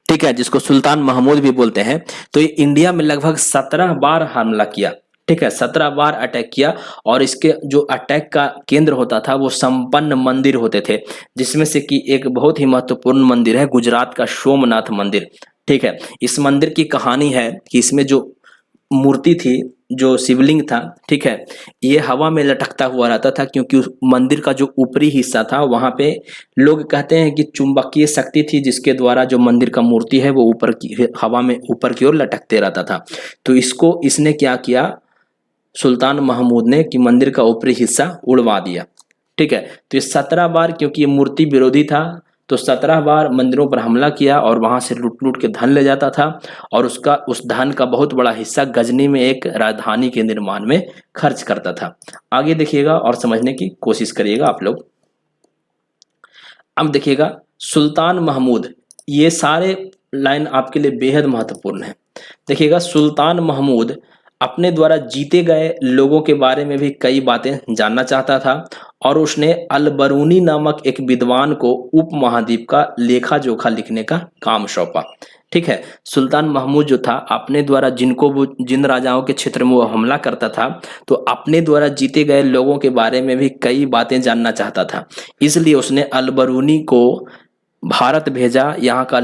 ठीक है, जिसको सुल्तान महमूद भी बोलते हैं, तो ये इंडिया में लगभग 17 बार हमला किया। ठीक है, 17 बार अटैक किया, और इसके जो अटैक का केंद्र होता था वो संपन्न मंदिर होते थे, जिसमें से कि एक बहुत ही महत्वपूर्ण मंदिर है गुजरात का सोमनाथ मंदिर। ठीक है, इस मंदिर की कहानी है कि इसमें जो मूर्ति थी, जो शिवलिंग था, ठीक है, ये हवा में लटकता हुआ रहता था, क्योंकि उस मंदिर का जो ऊपरी हिस्सा था वहां पे लोग कहते हैं कि चुंबकीय शक्ति थी, जिसके द्वारा जो मंदिर का मूर्ति है वो ऊपर की हवा में ऊपर की ओर लटकते रहता था। तो इसने क्या किया सुल्तान महमूद ने कि मंदिर का ऊपरी हिस्सा उड़वा दिया। ठीक है, तो ये 17 बार, क्योंकि ये मूर्ति विरोधी था, तो 17 बार मंदिरों पर हमला किया और वहां से लूट लूट के धन ले जाता था, और उस धन का बहुत बड़ा हिस्सा गजनी में एक राजधानी के निर्माण में खर्च करता था। आगे देखिएगा और समझने की कोशिश करिएगा आप लोग। अब देखिएगा, सुल्तान महमूद, ये सारे लाइन आपके लिए बेहद महत्वपूर्ण है। देखिएगा, सुल्तान महमूद अपने द्वारा जीते गए लोगों के बारे में भी कई बातें जानना चाहता था, और उसने अलबरूनी नामक एक विद्वान को उपमहाद्वीप का लेखा जोखा लिखने का काम सौंपा। ठीक है, सुल्तान महमूद जो था अपने द्वारा जिन राजाओं के क्षेत्र में वो हमला करता था, तो अपने द्वारा जीते गए लोगों के बारे में भी कई बातें जानना चाहता था। इसलिए उसने अलबरूनी को भारत भेजा, यहाँ का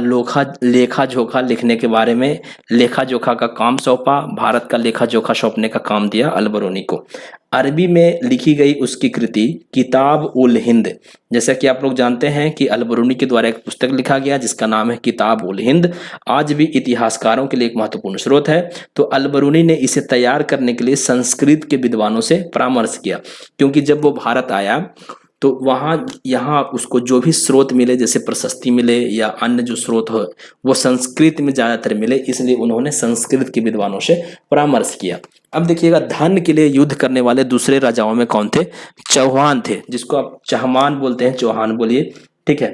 लेखा जोखा लिखने के बारे में, लेखा जोखा का काम सौंपा, भारत का लेखा जोखा सौंपने का काम दिया अलबरूनी को। अरबी में लिखी गई उसकी कृति किताब उल हिंद, जैसा कि आप लोग जानते हैं कि अलबरूनी के द्वारा एक पुस्तक लिखा गया जिसका नाम है किताब उल हिंद, आज भी इतिहासकारों के लिए एक महत्वपूर्ण स्रोत है। तो अलबरूनी ने इसे तैयार करने के लिए संस्कृत के विद्वानों से परामर्श किया, क्योंकि जब वो भारत आया तो वहाँ यहाँ उसको जो भी स्रोत मिले, जैसे प्रशस्ति मिले या अन्य जो स्रोत हो, वो संस्कृत में ज़्यादातर मिले, इसलिए उन्होंने संस्कृत के विद्वानों से परामर्श किया। अब देखिएगा, धन के लिए युद्ध करने वाले दूसरे राजाओं में कौन थे? चौहान थे, जिसको आप चहमान बोलते हैं, चौहान बोलिए, ठीक है।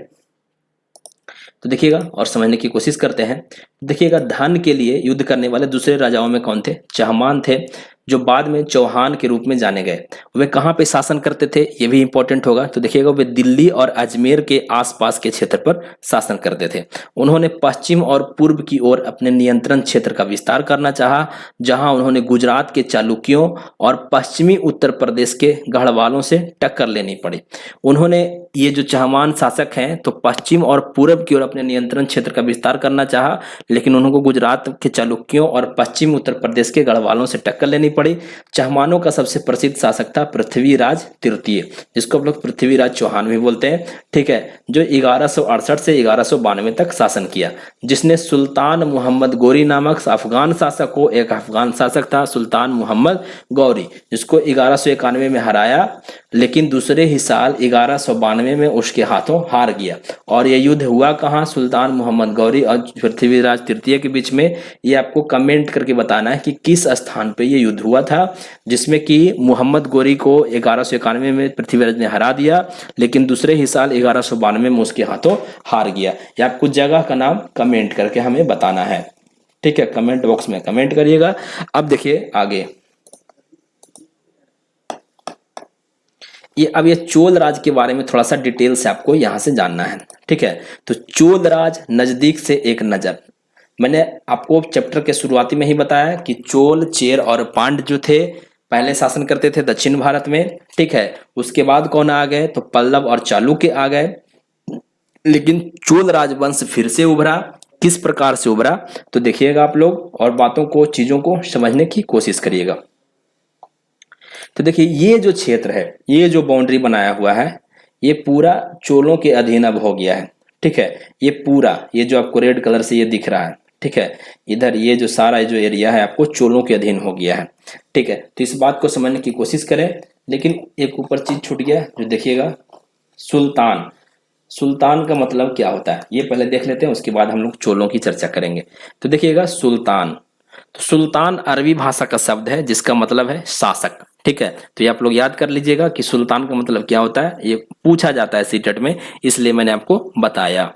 तो देखिएगा और समझने की कोशिश करते हैं। देखिएगा, धन के लिए युद्ध करने वाले दूसरे राजाओं में कौन थे? चहमान थे, जो बाद में चौहान के रूप में जाने गए। वे कहाँ पे शासन करते थे, ये भी इंपॉर्टेंट होगा। तो देखिएगा, वे दिल्ली और अजमेर के आसपास के क्षेत्र पर शासन करते थे। उन्होंने पश्चिम और पूर्व की ओर अपने नियंत्रण क्षेत्र का विस्तार करना चाहा, जहां उन्होंने गुजरात के चालुक्यों और पश्चिमी उत्तर प्रदेश के गढ़वालों से टक्कर लेनी पड़ी। उन्होंने, ये जो चहमान शासक हैं, तो पश्चिम और पूर्व की ओर अपने नियंत्रण क्षेत्र का विस्तार करना चाहा, लेकिन उनको गुजरात के चालुक्यों और पश्चिम उत्तर प्रदेश के गढ़वालों से टक्कर लेनी पड़ी। चहमानों का सबसे प्रसिद्ध शासक था पृथ्वीराज तृतीय, जिसको आप लोग पृथ्वीराज चौहान भी बोलते हैं, ठीक है, जो 1168 से 1192 तक शासन किया, जिसने सुल्तान मोहम्मद गौरी नामक अफगान शासक को, एक अफगान शासक था सुल्तान मोहम्मद गौरी, जिसको 1191 में हराया, लेकिन दूसरे ही साल 1192 में उसके हाथों हार गया। और यह युद्ध हुआ कहाँ? सुल्तान मोहम्मद गौरी और पृथ्वीराज तृतीय के बीच में। ये आपको कमेंट करके बताना है कि किस स्थान पे ये युद्ध हुआ था, जिसमें कि मोहम्मद गौरी को 1191 में पृथ्वीराज ने हरा दिया, लेकिन दूसरे ही साल 1192 में उसके हाथों हार गया। ये आपको जगह का नाम कमेंट करके हमें बताना है, ठीक है, कमेंट बॉक्स में कमेंट करिएगा। अब देखिए आगे, अब ये चोल राज के बारे में थोड़ा सा डिटेल से आपको यहां से जानना है, ठीक है। तो चोल राज नजदीक से एक नजर, मैंने आपको चैप्टर के शुरुआती में ही बताया कि चोल, चेर और पांड्य जो थे पहले शासन करते थे दक्षिण भारत में, ठीक है। उसके बाद कौन आ गए? तो पल्लव और चालुक्य आ गए। लेकिन चोल राजवंश फिर से उभरा। किस प्रकार से उभरा? तो देखिएगा आप लोग, और बातों को, चीजों को समझने की कोशिश करिएगा। तो देखिए, ये जो क्षेत्र है, ये जो बाउंड्री बनाया हुआ है, ये पूरा चोलों के अधीन अब हो गया है, ठीक है। ये पूरा, ये जो आपको रेड कलर से ये दिख रहा है, ठीक है, इधर ये जो सारा जो एरिया है आपको चोलों के अधीन हो गया है, ठीक है। तो इस बात को समझने की कोशिश करें। लेकिन एक ऊपर चीज छूट गया, जो देखिएगा, सुल्तान। सुल्तान का मतलब क्या होता है ये पहले देख लेते हैं, उसके बाद हम लोग चोलों की चर्चा करेंगे। तो देखिएगा, सुल्तान, तो सुल्तान अरबी भाषा का शब्द है जिसका मतलब है शासक, ठीक है। तो ये आप लोग याद कर लीजिएगा कि सुल्तान का मतलब क्या होता है, ये पूछा जाता है सीटेट में, इसलिए मैंने आपको बताया।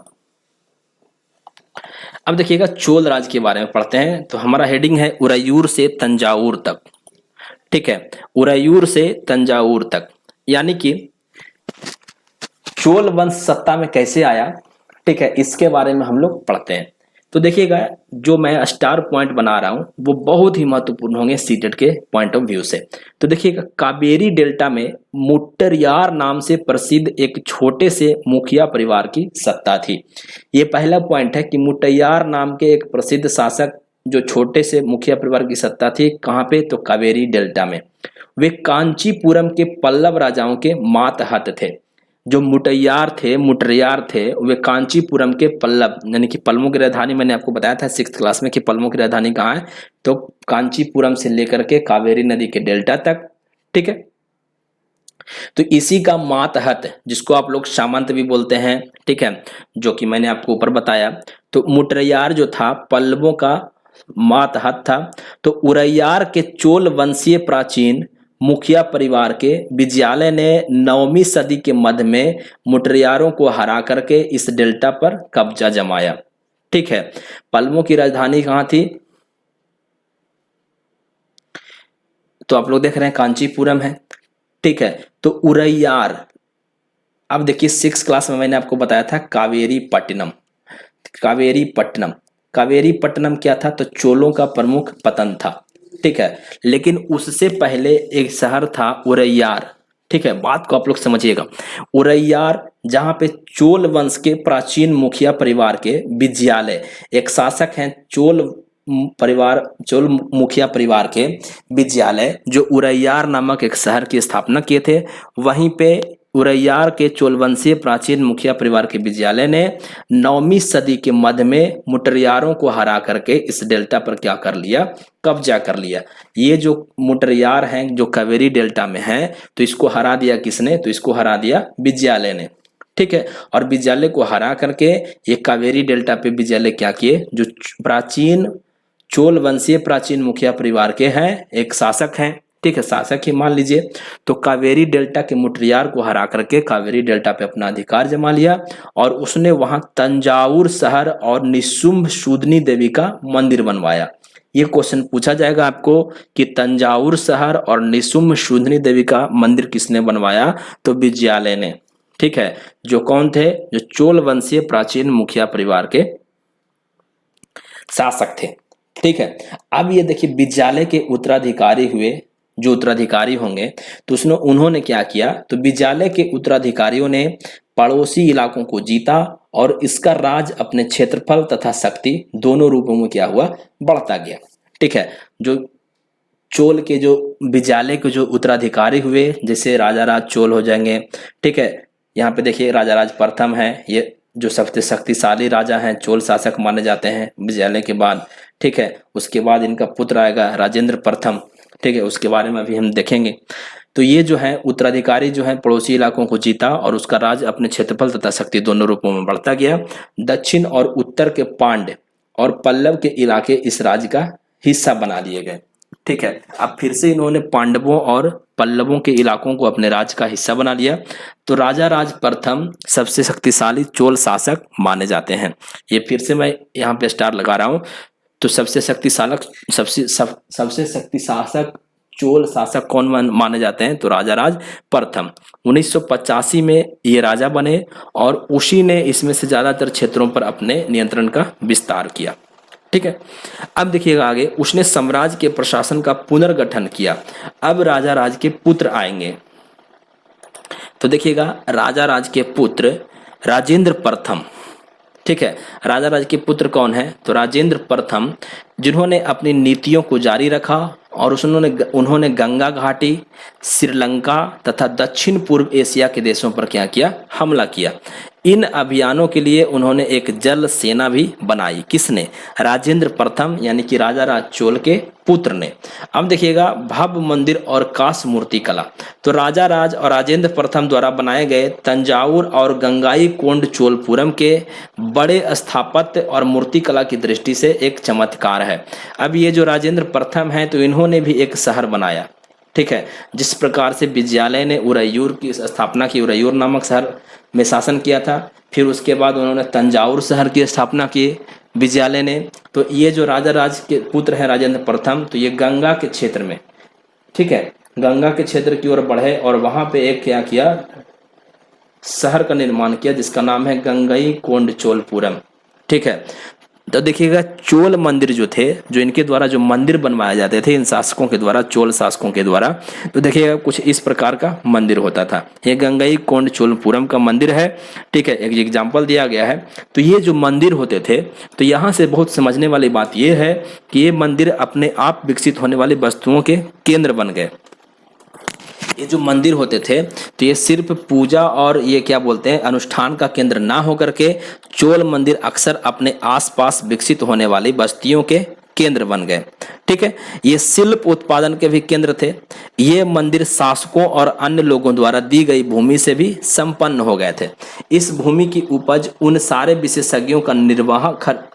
अब देखिएगा, चोल राज के बारे में पढ़ते हैं। तो हमारा हेडिंग है उरैयूर से तंजावुर तक, ठीक है, उरैयूर से तंजावुर तक, यानी कि चोल वंश सत्ता में कैसे आया, ठीक है, इसके बारे में हम लोग पढ़ते हैं। तो देखिएगा, जो मैं स्टार पॉइंट बना रहा हूं वो बहुत ही महत्वपूर्ण होंगे सीटेट के पॉइंट ऑफ व्यू से। तो देखिएगा, कावेरी डेल्टा में मुट्टरयार नाम से प्रसिद्ध एक छोटे से मुखिया परिवार की सत्ता थी। ये पहला पॉइंट है कि मुट्टरयार नाम के एक प्रसिद्ध शासक, जो छोटे से मुखिया परिवार की सत्ता थी, कहाँ पे? तो कावेरी डेल्टा में। वे कांचीपुरम के पल्लव राजाओं के मातहत थे। जो मुटरियार थे, वे कांचीपुरम के पल्लव, यानी कि पल्लवों की राजधानी, मैंने आपको बताया था 6th क्लास में कि पल्लवों की राजधानी कहाँ है, तो कांचीपुरम से लेकर के कावेरी नदी के डेल्टा तक, ठीक है। तो इसी का मातहत, जिसको आप लोग सामंत भी बोलते हैं, ठीक है, जो कि मैंने आपको ऊपर बताया। तो मुटरियार जो था पल्लवों का मातहत था। तो उरैयार के चोल वंशीय प्राचीन मुखिया परिवार के विजयालय ने 9वीं सदी के मध्य में मुटरियारों को हरा करके इस डेल्टा पर कब्जा जमाया, ठीक है। पल्लवों की राजधानी कहाँ थी? तो आप लोग देख रहे हैं कांचीपुरम है, ठीक है। तो उरैयार, अब देखिए 6th क्लास में मैंने आपको बताया था कावेरी पट्टनम। कावेरी पट्टनम क्या था? तो चोलों का प्रमुख पतन था, ठीक है। लेकिन उससे पहले एक शहर था उरैयार, ठीक है, बात को आप लोग समझिएगा। उरैयार जहाँ पे चोल वंश के प्राचीन मुखिया परिवार के विद्यालय, एक शासक हैं चोल परिवार, चोल मुखिया परिवार के विद्यालय जो उरैयार नामक एक शहर की स्थापना किए थे, वहीं पे उरैयार के चोलवंशीय प्राचीन मुखिया परिवार के विद्यालय ने 9वीं सदी के मध्य में मुटरियारों को हरा करके इस डेल्टा पर क्या कर लिया, कब्जा कर लिया। ये जो मुटरियार हैं जो कावेरी डेल्टा में हैं, तो इसको हरा दिया किसने, तो इसको हरा दिया विद्यालय ने। ठीक है, और विद्यालय को हरा करके ये कावेरी डेल्टा पे विद्यालय क्या किए, जो प्राचीन चोल वंशीय प्राचीन मुखिया परिवार के हैं, एक शासक हैं, ठीक है, शासक ही मान लीजिए, तो कावेरी डेल्टा के मुटरियार को हरा करके कावेरी डेल्टा पे अपना अधिकार जमा लिया और उसने वहां तंजावुर शहर और निशुंभ शूदनी देवी का मंदिर बनवाया। ये क्वेश्चन पूछा जाएगा आपको कि तंजावुर शहर और निशुंभ शूदनी देवी का मंदिर किसने बनवाया, तो विद्यालय ने। ठीक है, जो कौन थे, जो चोल वंशीय प्राचीन मुखिया परिवार के शासक थे। ठीक है, अब ये देखिए विद्यालय के उत्तराधिकारी हुए, जो उत्तराधिकारी होंगे, तो उसने उन्होंने क्या किया, तो विद्यालय के उत्तराधिकारियों ने पड़ोसी इलाकों को जीता और इसका राज अपने क्षेत्रफल तथा शक्ति दोनों रूपों में क्या हुआ, बढ़ता गया। ठीक है, जो चोल के जो विद्यालय के जो उत्तराधिकारी हुए, जैसे राजा राज चोल हो जाएंगे। ठीक है, यहाँ पे देखिए राजा राज प्रथम है, ये जो सबसे शक्तिशाली राजा हैं, चोल शासक माने जाते हैं विद्यालय के बाद। ठीक है, उसके बाद इनका पुत्र आएगा राजेंद्र प्रथम। ठीक है, उसके बारे में अभी हम देखेंगे। तो ये जो है उत्तराधिकारी जो है पड़ोसी इलाकों को जीता और उसका राज अपने क्षेत्रफल तथा शक्ति दोनों रूपों में बढ़ता गया। दक्षिण और उत्तर के पांड्य और पल्लव के इलाके इस राज्य का हिस्सा बना लिए गए। ठीक है, अब फिर से इन्होंने पांडवों और पल्लवों के इलाकों को अपने राज्य का हिस्सा बना लिया। तो राजा राज प्रथम सबसे शक्तिशाली चोल शासक माने जाते हैं। ये फिर से मैं यहाँ पे स्टार लगा रहा हूँ। तो सबसे शक्ति शासक चोल शासक कौन माने जाते हैं, तो राजा राज प्रथम 1985 में ये राजा बने और उसी ने इसमें से ज्यादातर क्षेत्रों पर अपने नियंत्रण का विस्तार किया। ठीक है, अब देखिएगा आगे, उसने साम्राज्य के प्रशासन का पुनर्गठन किया। अब राजा राज के पुत्र आएंगे, तो देखिएगा राजा राज के पुत्र राजेंद्र प्रथम। ठीक है, राजा राज के पुत्र कौन है, तो राजेंद्र प्रथम, जिन्होंने अपनी नीतियों को जारी रखा और उन्होंने गंगा घाटी, श्रीलंका तथा दक्षिण पूर्व एशिया के देशों पर क्या किया, हमला किया। इन अभियानों के लिए उन्होंने एक जल सेना भी बनाई। किसने, राजेंद्र प्रथम यानी कि राजा राज चोल के पुत्र ने। अब देखिएगा भव्य मंदिर और कांस्य मूर्ति कला, तो राजा राज और राजेंद्र प्रथम द्वारा बनाए गए तंजावुर और गंगाई कोंड चोलपुरम के बड़े स्थापत्य और मूर्ति कला की दृष्टि से एक चमत्कार है। अब ये जो राजेंद्र प्रथम है, तो इन्होंने भी एक शहर बनाया। ठीक है, जिस प्रकार से विद्यालय ने उरैयूर की स्थापना की, उरैयूर नामक शहर में शासन किया था, फिर उसके बाद उन्होंने तंजावुर शहर की स्थापना की विद्यालय ने। तो ये जो राजा राज के पुत्र हैं राजेंद्र प्रथम, तो ये गंगा के क्षेत्र में, ठीक है, गंगा के क्षेत्र की ओर बढ़े और वहां पे एक क्या किया, शहर का निर्माण किया जिसका नाम है गंगई कोंड चोलपुरम। ठीक है, तो देखिएगा चोल मंदिर जो थे, जो इनके द्वारा जो मंदिर बनवाए जाते थे इन शासकों के द्वारा, चोल शासकों के द्वारा, तो देखिएगा कुछ इस प्रकार का मंदिर होता था। ये गंगई कोंड चोलपुरम का मंदिर है। ठीक है, एक एग्जाम्पल दिया गया है। तो ये जो मंदिर होते थे, तो यहाँ से बहुत समझने वाली बात ये है कि ये मंदिर अपने आप विकसित होने वाली वस्तुओं के केंद्र बन गए। ये जो मंदिर होते थे, तो ये सिर्फ पूजा और ये क्या बोलते हैं अनुष्ठान का केंद्र ना होकर के चोल मंदिर अक्सर अपने आसपास विकसित होने वाली बस्तियों के केंद्र बन गए। ठीक है, ये शिल्प उत्पादन के भी केंद्र थे। ये मंदिर शासकों और अन्य लोगों द्वारा दी गई भूमि से भी संपन्न हो गए थे। इस भूमि की उपज उन सारे विशेषज्ञों का निर्वाह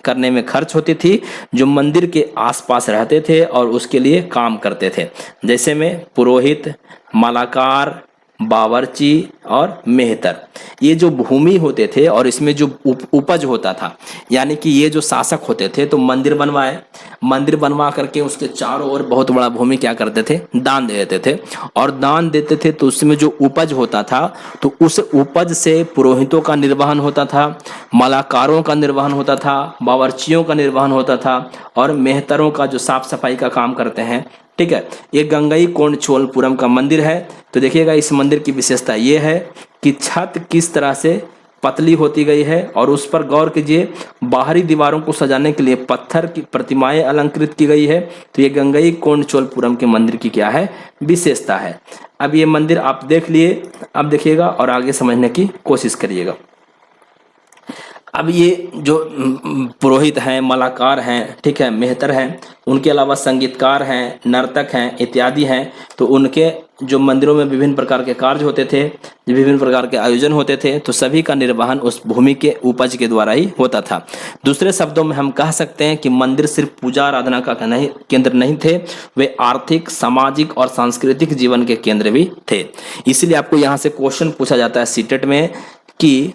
करने में खर्च होती थी जो मंदिर के आसपास रहते थे और उसके लिए काम करते थे, जैसे में पुरोहित, मालाकार, बावर्ची और मेहतर। ये जो भूमि होते थे और इसमें जो उपज होता था, यानी कि ये जो शासक होते थे तो मंदिर बनवा करके उसके चारों ओर बहुत बड़ा भूमि क्या करते थे, दान दे देते थे। और दान देते थे तो उसमें जो उपज होता था, तो उस उपज से पुरोहितों का निर्वहन होता था, मालाकारों का निर्वहन होता था, बावर्चियों का निर्वहन होता था और मेहतरों का जो साफ सफाई का काम करते हैं ठीक है। ये गंगई कोंड चोलपुरम का मंदिर है। तो देखिएगा इस मंदिर की विशेषता ये है कि छत किस तरह से पतली होती गई है और उस पर गौर कीजिए, बाहरी दीवारों को सजाने के लिए पत्थर की प्रतिमाएं अलंकृत की गई है। तो ये गंगई कोंड चोलपुरम के मंदिर की क्या है, विशेषता है। अब ये मंदिर आप देख लिए, अब देखिएगा और आगे समझने की कोशिश करिएगा। अब ये जो पुरोहित हैं, मलाकार हैं, ठीक है, मेहतर हैं, उनके अलावा संगीतकार हैं, नर्तक हैं इत्यादि हैं। तो उनके जो मंदिरों में विभिन्न प्रकार के कार्य होते थे, विभिन्न प्रकार के आयोजन होते थे, तो सभी का निर्वहन उस भूमि के उपज के द्वारा ही होता था। दूसरे शब्दों में हम कह सकते हैं कि मंदिर सिर्फ पूजा आराधना का केंद्र नहीं थे, वे आर्थिक, सामाजिक और सांस्कृतिक जीवन के केंद्र भी थे। इसलिए आपको यहाँ से क्वेश्चन पूछा जाता है सीटेट में कि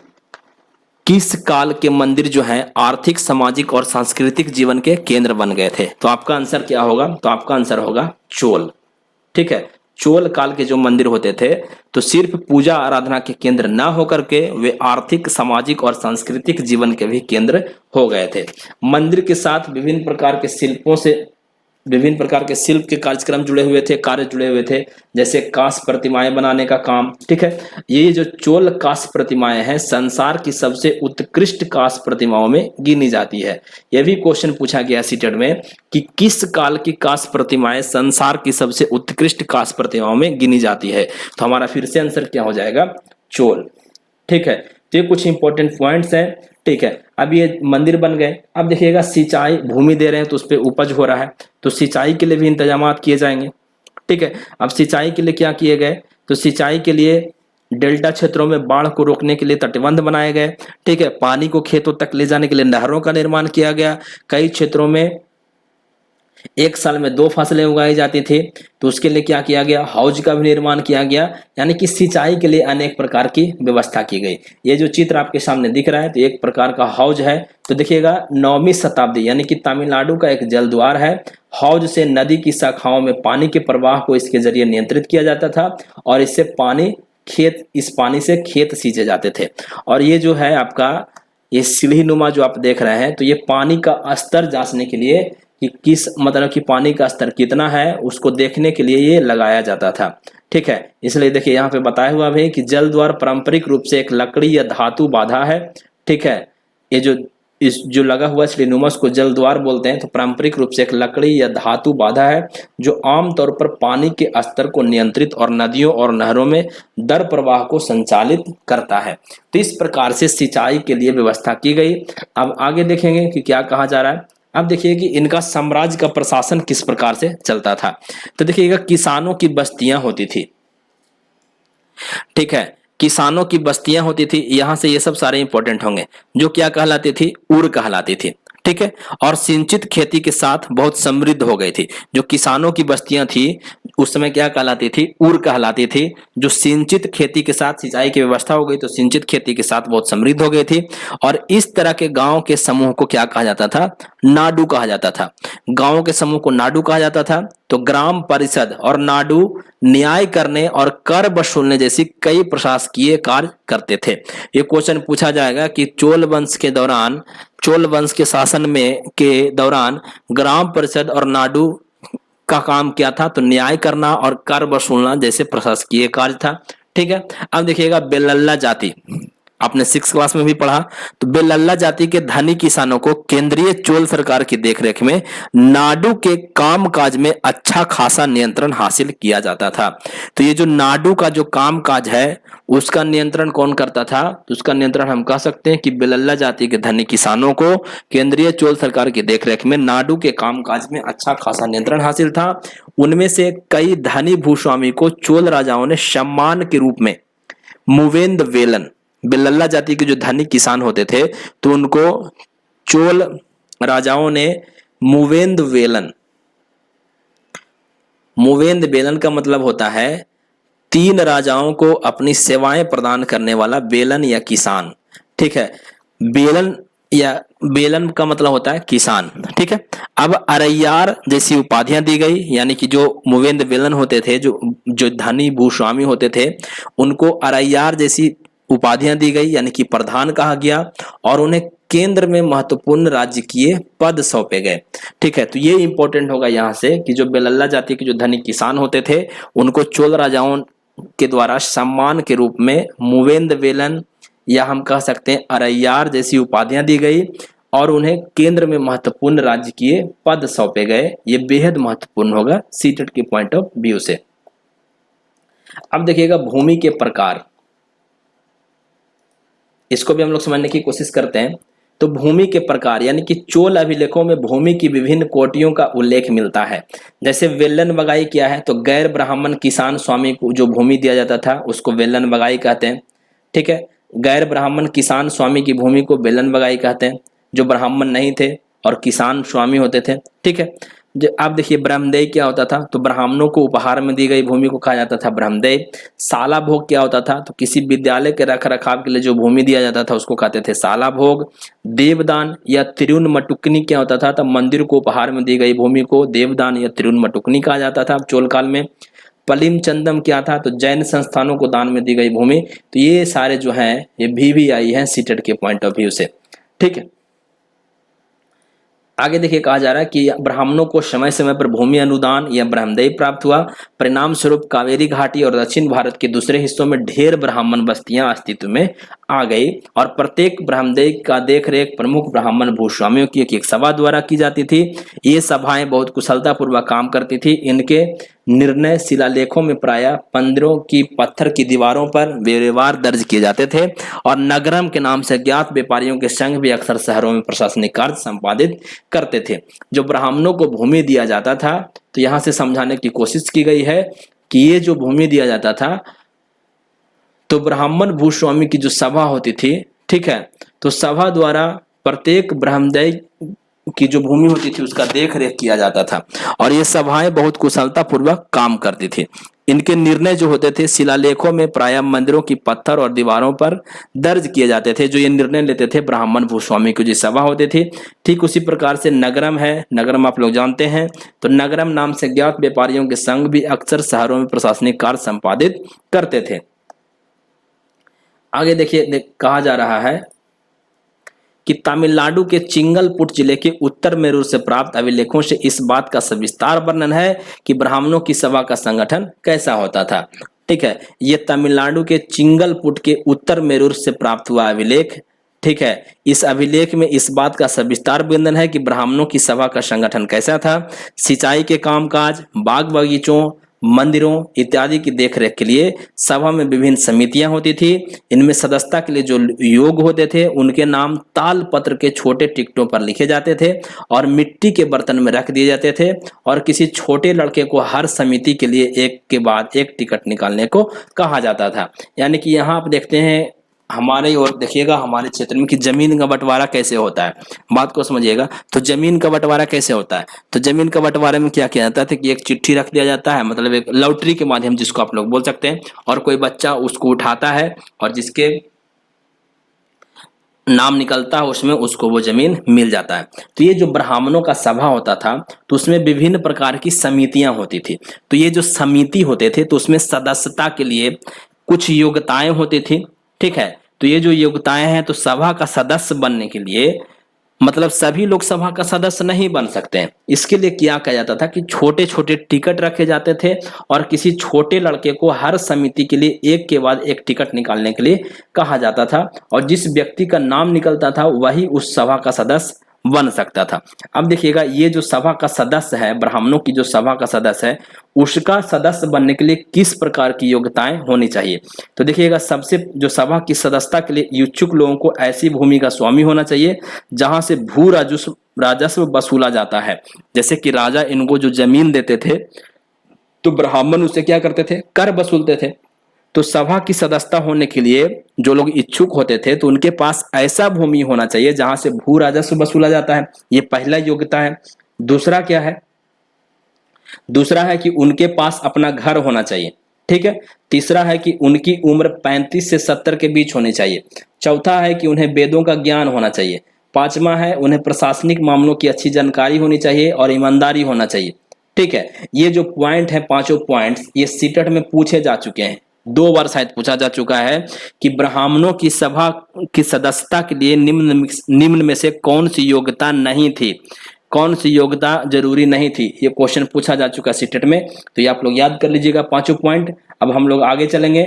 किस काल के मंदिर जो हैं आर्थिक, सामाजिक और सांस्कृतिक जीवन के केंद्र बन गए थे। तो आपका आंसर क्या होगा, तो आपका आंसर होगा चोल। ठीक है, चोल काल के जो मंदिर होते थे तो सिर्फ पूजा आराधना के केंद्र ना होकर के वे आर्थिक, सामाजिक और सांस्कृतिक जीवन के भी केंद्र हो गए थे। मंदिर के साथ विभिन्न प्रकार के शिल्पों से, विभिन्न प्रकार के शिल्प के कार्यक्रम जुड़े हुए थे, कार्य जुड़े हुए थे, जैसे कांस्य प्रतिमाएं बनाने का काम। ठीक है, ये जो चोल कांस्य प्रतिमाएं हैं संसार की सबसे उत्कृष्ट कांस्य प्रतिमाओं में गिनी जाती है। यह भी क्वेश्चन पूछा गया सीटेट में कि किस काल की कांस्य प्रतिमाएं संसार की सबसे उत्कृष्ट कांस्य प्रतिमाओं में गिनी जाती है। तो हमारा फिर से आंसर क्या हो जाएगा, चोल। ठीक है, तो ये कुछ इंपॉर्टेंट पॉइंट्स हैं। ठीक है, अब ये मंदिर बन गए। अब देखिएगा सिंचाई, भूमि दे रहे हैं तो उस पर उपज हो रहा है, तो सिंचाई के लिए भी इंतजाम किए जाएंगे। ठीक है, अब सिंचाई के लिए क्या किए गए, तो सिंचाई के लिए डेल्टा क्षेत्रों में बाढ़ को रोकने के लिए तटबंध बनाए गए। ठीक है, पानी को खेतों तक ले जाने के लिए नहरों का निर्माण किया गया। कई क्षेत्रों में एक साल में 2 फसलें उगाई जाती थी, तो उसके लिए क्या किया गया, हौज का भी निर्माण किया गया। यानी कि सिंचाई के लिए अनेक प्रकार की व्यवस्था की गई। ये जो चित्र आपके सामने दिख रहा है तो एक प्रकार का हौज है। तो देखिएगा 9वीं शताब्दी यानी कि तमिलनाडु का एक जलद्वार है। हौज से नदी की शाखाओं में पानी के प्रवाह को इसके जरिए नियंत्रित किया जाता था और इससे पानी इस पानी से खेत सींचे जाते थे। और ये जो है आपका ये सीढ़ी नुमा जो आप देख रहे हैं, तो ये पानी का स्तर जांचने के लिए कि किस मतलब कि पानी का स्तर कितना है उसको देखने के लिए ये लगाया जाता था। ठीक है, इसलिए देखिए यहाँ पे बताया हुआ भी कि जल द्वार पारंपरिक रूप से एक लकड़ी या धातु बाधा है। ठीक है, ये जो लगा हुआ श्रीनुमस को जल द्वार बोलते हैं, तो पारंपरिक रूप से एक लकड़ी या धातु बाधा है जो आमतौर पर पानी के स्तर को नियंत्रित और नदियों और नहरों में दर प्रवाह को संचालित करता है। तो इस प्रकार से सिंचाई के लिए व्यवस्था की गई। अब आगे देखेंगे कि क्या कहा जा रहा है। अब देखिए कि इनका साम्राज्य का प्रशासन किस प्रकार से चलता था। तो देखिएगा किसानों की बस्तियां होती थी। ठीक है, किसानों की बस्तियां होती थी। यहां से ये सब सारे इंपॉर्टेंट होंगे, जो क्या कहलाती थी, उर कहलाती थी। ठीक है, और सिंचित खेती के साथ बहुत समृद्ध हो गई थी। जो किसानों की बस्तियां थी उस समय क्या कहलाती थी, उर कहलाती थी। जो सिंचित खेती के साथ सिंचाई की व्यवस्था हो गई तो सिंचित खेती के साथ बहुत समृद्ध हो गई थी। और इस तरह के गांव के समूह को क्या कहा जाता था, नाडु कहा जाता था। गांवों के समूह को नाडु कहा जाता था। तो ग्राम परिषद और नाडु न्याय करने और कर वसूलने जैसी कई प्रशासकीय कार्य करते थे। ये क्वेश्चन पूछा जाएगा कि चोल वंश के दौरान, चोल वंश के शासन में के दौरान ग्राम परिषद और नाडु का काम क्या था, तो न्याय करना और कर वसूलना जैसे प्रशासकीय कार्य था। ठीक है, अब देखिएगा बेलल्ला जाति, आपने 6th क्लास में भी पढ़ा। तो बेलल्ला जाति के धनी किसानों को केंद्रीय चोल सरकार की देखरेख में नाडु के कामकाज में अच्छा खासा नियंत्रण हासिल किया जाता था। तो ये जो नाडु का जो कामकाज है उसका नियंत्रण कौन करता था, तो उसका नियंत्रण हम कह सकते हैं कि बेलल्ला जाति के धनी किसानों को केंद्रीय चोल सरकार की देखरेख में नाडु के कामकाज में अच्छा खासा नियंत्रण हासिल था। उनमें से कई धनी भूस्वामी को चोल राजाओं ने सम्मान के रूप में मुवेंद वेलन, बेलल्ला जाति के जो धनी किसान होते थे तो उनको चोल राजाओं ने मुवेंद वेलन का मतलब होता है 3 राजाओं को अपनी सेवाएं प्रदान करने वाला बेलन या किसान। ठीक है, बेलन का मतलब होता है किसान। ठीक है, अब अरैयार जैसी उपाधियां दी गई, यानी कि जो मुवेंद वेलन होते थे, जो धनी भूस्वामी होते थे, उनको अरैयार जैसी उपाधियां दी गई, यानी कि प्रधान कहा गया। और उन्हें केंद्र में महत्वपूर्ण राजकीय पद सौंपे गए। ठीक है, तो ये इंपॉर्टेंट होगा यहाँ से कि जो बेलल्ला जाति के जो धनिक किसान होते थे उनको चोल राजाओं के द्वारा सम्मान के रूप में मूवेंद वेलन या हम कह सकते हैं अरैयार जैसी उपाधियां दी गई और उन्हें केंद्र में महत्वपूर्ण राजकीय पद सौंपे गए। ये बेहद महत्वपूर्ण होगा सीटेट के पॉइंट ऑफ व्यू से। अब देखिएगा भूमि के प्रकार, इसको भी हम लोग समझने की कोशिश करते हैं। तो भूमि के प्रकार यानी कि चोल अभिलेखों में भूमि की विभिन्न कोटियों का उल्लेख मिलता है। जैसे वेलन बगाई क्या है, तो गैर ब्राह्मण किसान स्वामी को जो भूमि दिया जाता था उसको वेलन बगाई कहते हैं। ठीक है, गैर ब्राह्मण किसान स्वामी की भूमि को वेलन बगाई कहते हैं, जो ब्राह्मण नहीं थे और किसान स्वामी होते थे। ठीक है, जो आप देखिए ब्रह्मदेय क्या होता था, तो ब्राह्मणों को उपहार में दी गई भूमि को कहा जाता था ब्रह्मदेय। साला भोग क्या होता था, तो किसी विद्यालय के रख रखाव के लिए जो भूमि दिया जाता था उसको कहते थे साला भोग। देवदान या त्रिउन मटुकनी क्या होता था, तो मंदिर को उपहार में दी गई भूमि को देवदान या त्रिउन मटुकनी कहा जाता था चोल काल में। पलिम चंदम क्या था, तो जैन संस्थानों को दान में दी गई भूमि। तो ये सारे जो हैं ये VVI हैं सीटेट के पॉइंट ऑफ व्यू से। ठीक है, आगे देखिए कहा जा रहा है कि ब्राह्मणों को समय समय पर भूमि अनुदान या ब्रह्मदेय प्राप्त हुआ। परिणाम स्वरूप कावेरी घाटी और दक्षिण भारत के दूसरे हिस्सों में ढेर ब्राह्मण बस्तियां अस्तित्व में आ गई और प्रत्येक ब्रह्मदेय का देखरेख प्रमुख ब्राह्मण भूस्वामियों की एक सभा द्वारा की जाती थी। ये सभाएं बहुत कुशलता पूर्वक काम करती थी। इनके निर्णय शिलालेखों में प्रायः पंदिरों की पत्थर की दीवारों पर व्यवहार दर्ज किए जाते थे और नगरम के नाम से ज्ञात व्यापारियों के संघ भी अक्सर शहरों में प्रशासनिक कार्य संपादित करते थे। जो ब्राह्मणों को भूमि दिया जाता था, तो यहाँ से समझाने की कोशिश की गई है कि ये जो भूमि दिया जाता था तो ब्राह्मण भूस्वामी की जो सभा होती थी, ठीक है, तो सभा द्वारा प्रत्येक ब्रह्मदेय की जो भूमि होती थी उसका देख रेख किया जाता था और ये सभाएं बहुत कुशलता पूर्वक काम करती थी। इनके निर्णय जो होते थे शिलालेखों में प्रायः मंदिरों की पत्थर और दीवारों पर दर्ज किए जाते थे। जो ये निर्णय लेते थे ब्राह्मण भूस्वामी की जो सभा होती थी। ठीक उसी प्रकार से नगरम है, नगरम आप लोग जानते हैं, तो नगरम नाम से ज्ञात व्यापारियों के संघ भी अक्सर शहरों में प्रशासनिक कार्य संपादित करते थे। आगे देखिए कहा जा रहा है कि तमिलनाडु के चिंगलपुट जिले के उत्तर मेरूर से प्राप्त अभिलेखों से इस बात का सविस्तार वर्णन है कि ब्राह्मणों की सभा का संगठन कैसा होता था। ठीक है, ये तमिलनाडु के चिंगलपुट के उत्तर मेरूर से प्राप्त हुआ अभिलेख। ठीक है, इस अभिलेख में इस बात का सविस्तार वर्णन है कि ब्राह्मणों की सभा का संगठन कैसा था। सिंचाई के कामकाज, बाग बगीचों, मंदिरों इत्यादि की देखरेख के लिए सभा में विभिन्न समितियां होती थी। इनमें सदस्यता के लिए जो योग होते थे उनके नाम ताल पत्र के छोटे टिकटों पर लिखे जाते थे और मिट्टी के बर्तन में रख दिए जाते थे और किसी छोटे लड़के को हर समिति के लिए एक के बाद एक टिकट निकालने को कहा जाता था। यानी कि यहाँ आप देखते हैं हमारे और देखिएगा हमारे क्षेत्र में कि जमीन का बंटवारा कैसे होता है, बात को समझिएगा। तो जमीन का बंटवारा कैसे होता है, तो जमीन का बंटवारे में क्या किया जाता है कि एक चिट्ठी रख दिया जाता है, मतलब एक लॉटरी के माध्यम जिसको आप लोग बोल सकते हैं, और कोई बच्चा उसको उठाता है और जिसके नाम निकलता है उसमें उसको वो जमीन मिल जाता है। तो ये जो ब्राह्मणों का सभा होता था तो उसमें विभिन्न प्रकार की समितियां होती थी। तो ये जो समिति होते थे तो उसमें सदस्यता के लिए कुछ योग्यताएं होती थी। ठीक है, तो ये जो योग्यताएं हैं तो सभा का सदस्य बनने के लिए मतलब सभी लोग सभा का सदस्य नहीं बन सकते हैं। इसके लिए क्या किया जाता था कि छोटे छोटे टिकट रखे जाते थे और किसी छोटे लड़के को हर समिति के लिए एक के बाद एक टिकट निकालने के लिए कहा जाता था और जिस व्यक्ति का नाम निकलता था वही उस सभा का सदस्य बन सकता था। अब देखिएगा ये जो सभा का सदस्य है, ब्राह्मणों की जो सभा का सदस्य है, उसका सदस्य बनने के लिए किस प्रकार की योग्यताएं होनी चाहिए। तो देखिएगा सबसे जो सभा की सदस्यता के लिए इच्छुक लोगों को ऐसी भूमि का स्वामी होना चाहिए जहां से भू राजस्व वसूला जाता है। जैसे कि राजा इनको जो जमीन देते थे तो ब्राह्मण उससे क्या करते थे, कर वसूलते थे। तो सभा की सदस्यता होने के लिए जो लोग इच्छुक होते थे तो उनके पास ऐसा भूमि होना चाहिए जहां से भू राजस्व वसूला जाता है। ये पहला योग्यता है। दूसरा क्या है, दूसरा है कि उनके पास अपना घर होना चाहिए। ठीक है, तीसरा है कि उनकी उम्र 35 से 70 के बीच होनी चाहिए। चौथा है कि उन्हें वेदों का ज्ञान होना चाहिए। पांचवा है उन्हें प्रशासनिक मामलों की अच्छी जानकारी होनी चाहिए और ईमानदारी होना चाहिए। ठीक है, ये जो पॉइंट है, पांचों पॉइंट्स ये सीटेट में पूछे जा चुके हैं। 2 बार शायद पूछा जा चुका है कि ब्राह्मणों की सभा की सदस्यता के लिए निम्न में से कौन सी योग्यता नहीं थी, कौन सी योग्यता जरूरी नहीं थी। ये क्वेश्चन पूछा जा चुका है सीटेट में, तो ये आप लोग याद कर लीजिएगा पांचों पॉइंट। अब हम लोग आगे चलेंगे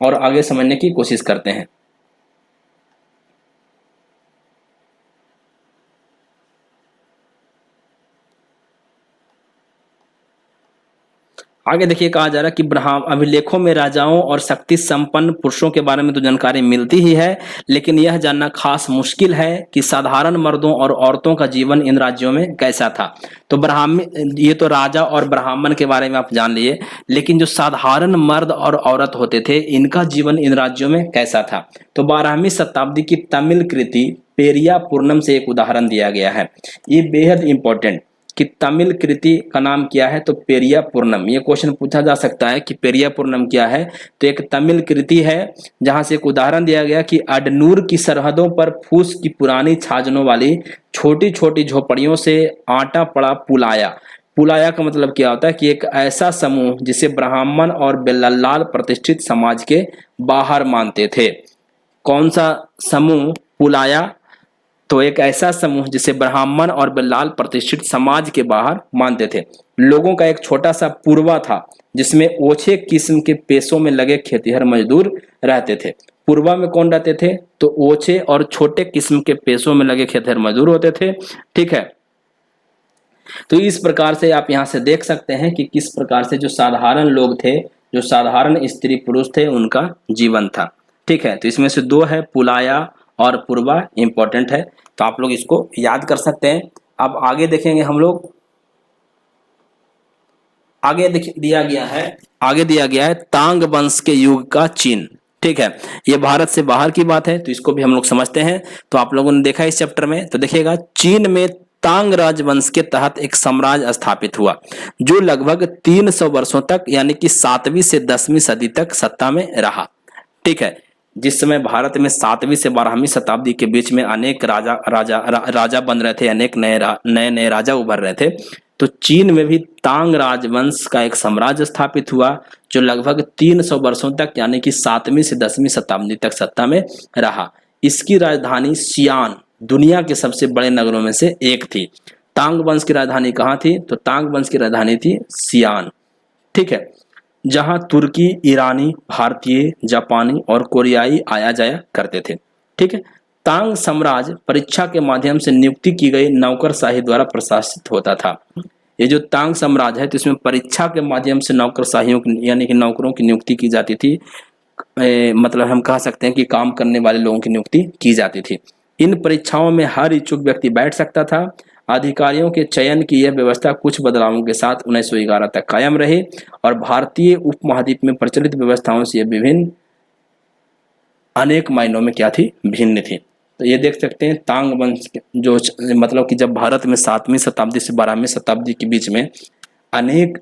और आगे समझने की कोशिश करते हैं। आगे देखिए कहा जा रहा है कि ब्राह्मण अभिलेखों में राजाओं और शक्ति संपन्न पुरुषों के बारे में तो जानकारी मिलती ही है, लेकिन यह जानना खास मुश्किल है कि साधारण मर्दों और औरतों का जीवन इन राज्यों में कैसा था। तो ब्राह्मण, ये तो राजा और ब्राह्मण के बारे में आप जान लिए, लेकिन जो साधारण मर्द और औरत होते थे इनका जीवन इन राज्यों में कैसा था। तो 12वीं शताब्दी की तमिल कृति पेरिया पूर्णम से एक उदाहरण दिया गया है। ये बेहद इंपॉर्टेंट कि तमिल कृति का नाम क्या है, तो पेरिया पूर्णम। ये क्वेश्चन पूछा जा सकता है कि पेरिया पूर्णम क्या है। तो एक तमिल कृति है जहां से एक उदाहरण दिया गया कि अडनूर की सरहदों पर फूस की पुरानी छाजनों वाली छोटी छोटी झोपड़ियों से आटा पड़ा पुलाया। पुलाया का मतलब क्या होता है कि एक ऐसा समूह जिसे ब्राह्मण और बेल्लाल प्रतिष्ठित समाज के बाहर मानते थे। कौन सा समूह पुलाया? तो एक ऐसा समूह जिसे ब्राह्मण और बेल्लाल प्रतिष्ठित समाज के बाहर मानते थे। लोगों का एक छोटा सा पूर्वा था जिसमें ओछे किस्म के पेशों में लगे खेतिहर मजदूर रहते थे। पूर्वा में कौन रहते थे? तो ओछे और छोटे किस्म के पेशों में लगे खेतिहर मजदूर होते थे। ठीक है, तो इस प्रकार से आप यहाँ से देख सकते हैं कि किस प्रकार से जो साधारण लोग थे, जो साधारण स्त्री पुरुष थे, उनका जीवन था। ठीक है, तो इसमें से 2 है, पुलाया और पूर्वा, इंपॉर्टेंट है, तो आप लोग इसको याद कर सकते हैं। अब आगे देखेंगे हम लोग, आगे दिया गया है तांग वंश के युग का चीन। ठीक है, ये भारत से बाहर की बात है, तो इसको भी हम लोग समझते हैं। तो आप लोगों ने देखा इस चैप्टर में, तो देखिएगा चीन में तांग राजवंश के तहत एक साम्राज्य स्थापित हुआ जो लगभग 300 वर्षों तक यानी कि 7वीं से 10वीं सदी तक सत्ता में रहा। ठीक है, जिस समय भारत में 7वीं से 12वीं शताब्दी के बीच में अनेक राजा बन रहे थे, अनेक नए राजा उभर रहे थे, तो चीन में भी तांग राजवंश का एक साम्राज्य स्थापित हुआ जो लगभग 300 वर्षों तक यानी कि 7वीं से 10वीं शताब्दी तक सत्ता में रहा। इसकी राजधानी सियान दुनिया के सबसे बड़े नगरों में से एक थी। तांग वंश की राजधानी कहाँ थी? तो तांग वंश की राजधानी थी सियान। ठीक है, जहां तुर्की, ईरानी, भारतीय, जापानी और कोरियाई आया जाया करते थे। ठीक है, तांग साम्राज्य परीक्षा के माध्यम से नियुक्ति की गई नौकरशाही द्वारा प्रशासित होता था। ये जो तांग साम्राज्य है तो इसमें परीक्षा के माध्यम से नौकरशाहियों यानी कि नौकरों की नियुक्ति की जाती थी। मतलब हम कह सकते हैं कि काम करने वाले लोगों की नियुक्ति की जाती थी। इन परीक्षाओं में हर इच्छुक व्यक्ति बैठ सकता था। अधिकारियों के चयन की यह व्यवस्था कुछ बदलावों के साथ 1911 तक कायम रही और भारतीय उपमहाद्वीप में प्रचलित व्यवस्थाओं से विभिन्न अनेक मायनों में क्या थी? भिन्न थी। तो ये देख सकते हैं तांग वंश जो मतलब कि जब भारत में 7वीं शताब्दी से 12वीं शताब्दी के बीच में अनेक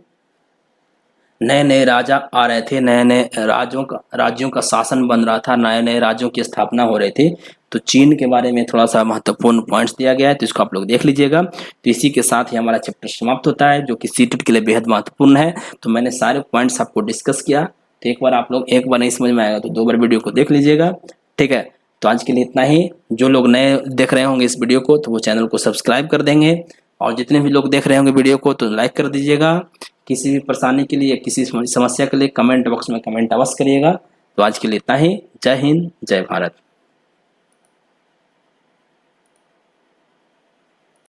नए राजा आ रहे थे, नए राज्यों का शासन बन रहा था, नए राज्यों की स्थापना हो रही थी, तो चीन के बारे में थोड़ा सा महत्वपूर्ण पॉइंट्स दिया गया है, तो इसको आप लोग देख लीजिएगा। तो इसी के साथ ही हमारा चैप्टर समाप्त होता है जो कि सीटेट के लिए बेहद महत्वपूर्ण है। तो मैंने सारे पॉइंट्स आपको डिस्कस किया, तो एक बार आप लोग एक बार नहीं समझ में आएगा तो 2 बार वीडियो को देख लीजिएगा। ठीक है, तो आज के लिए इतना ही। जो लोग नए देख रहे होंगे इस वीडियो को तो वो चैनल को सब्सक्राइब कर देंगे, और जितने भी लोग देख रहे होंगे वीडियो को तो लाइक कर दीजिएगा। किसी भी परेशानी के लिए, किसी समस्या के लिए कमेंट बॉक्स में कमेंट अवश्य करिएगा। तो आज के लिए इतना ही। जय हिंद, जय भारत।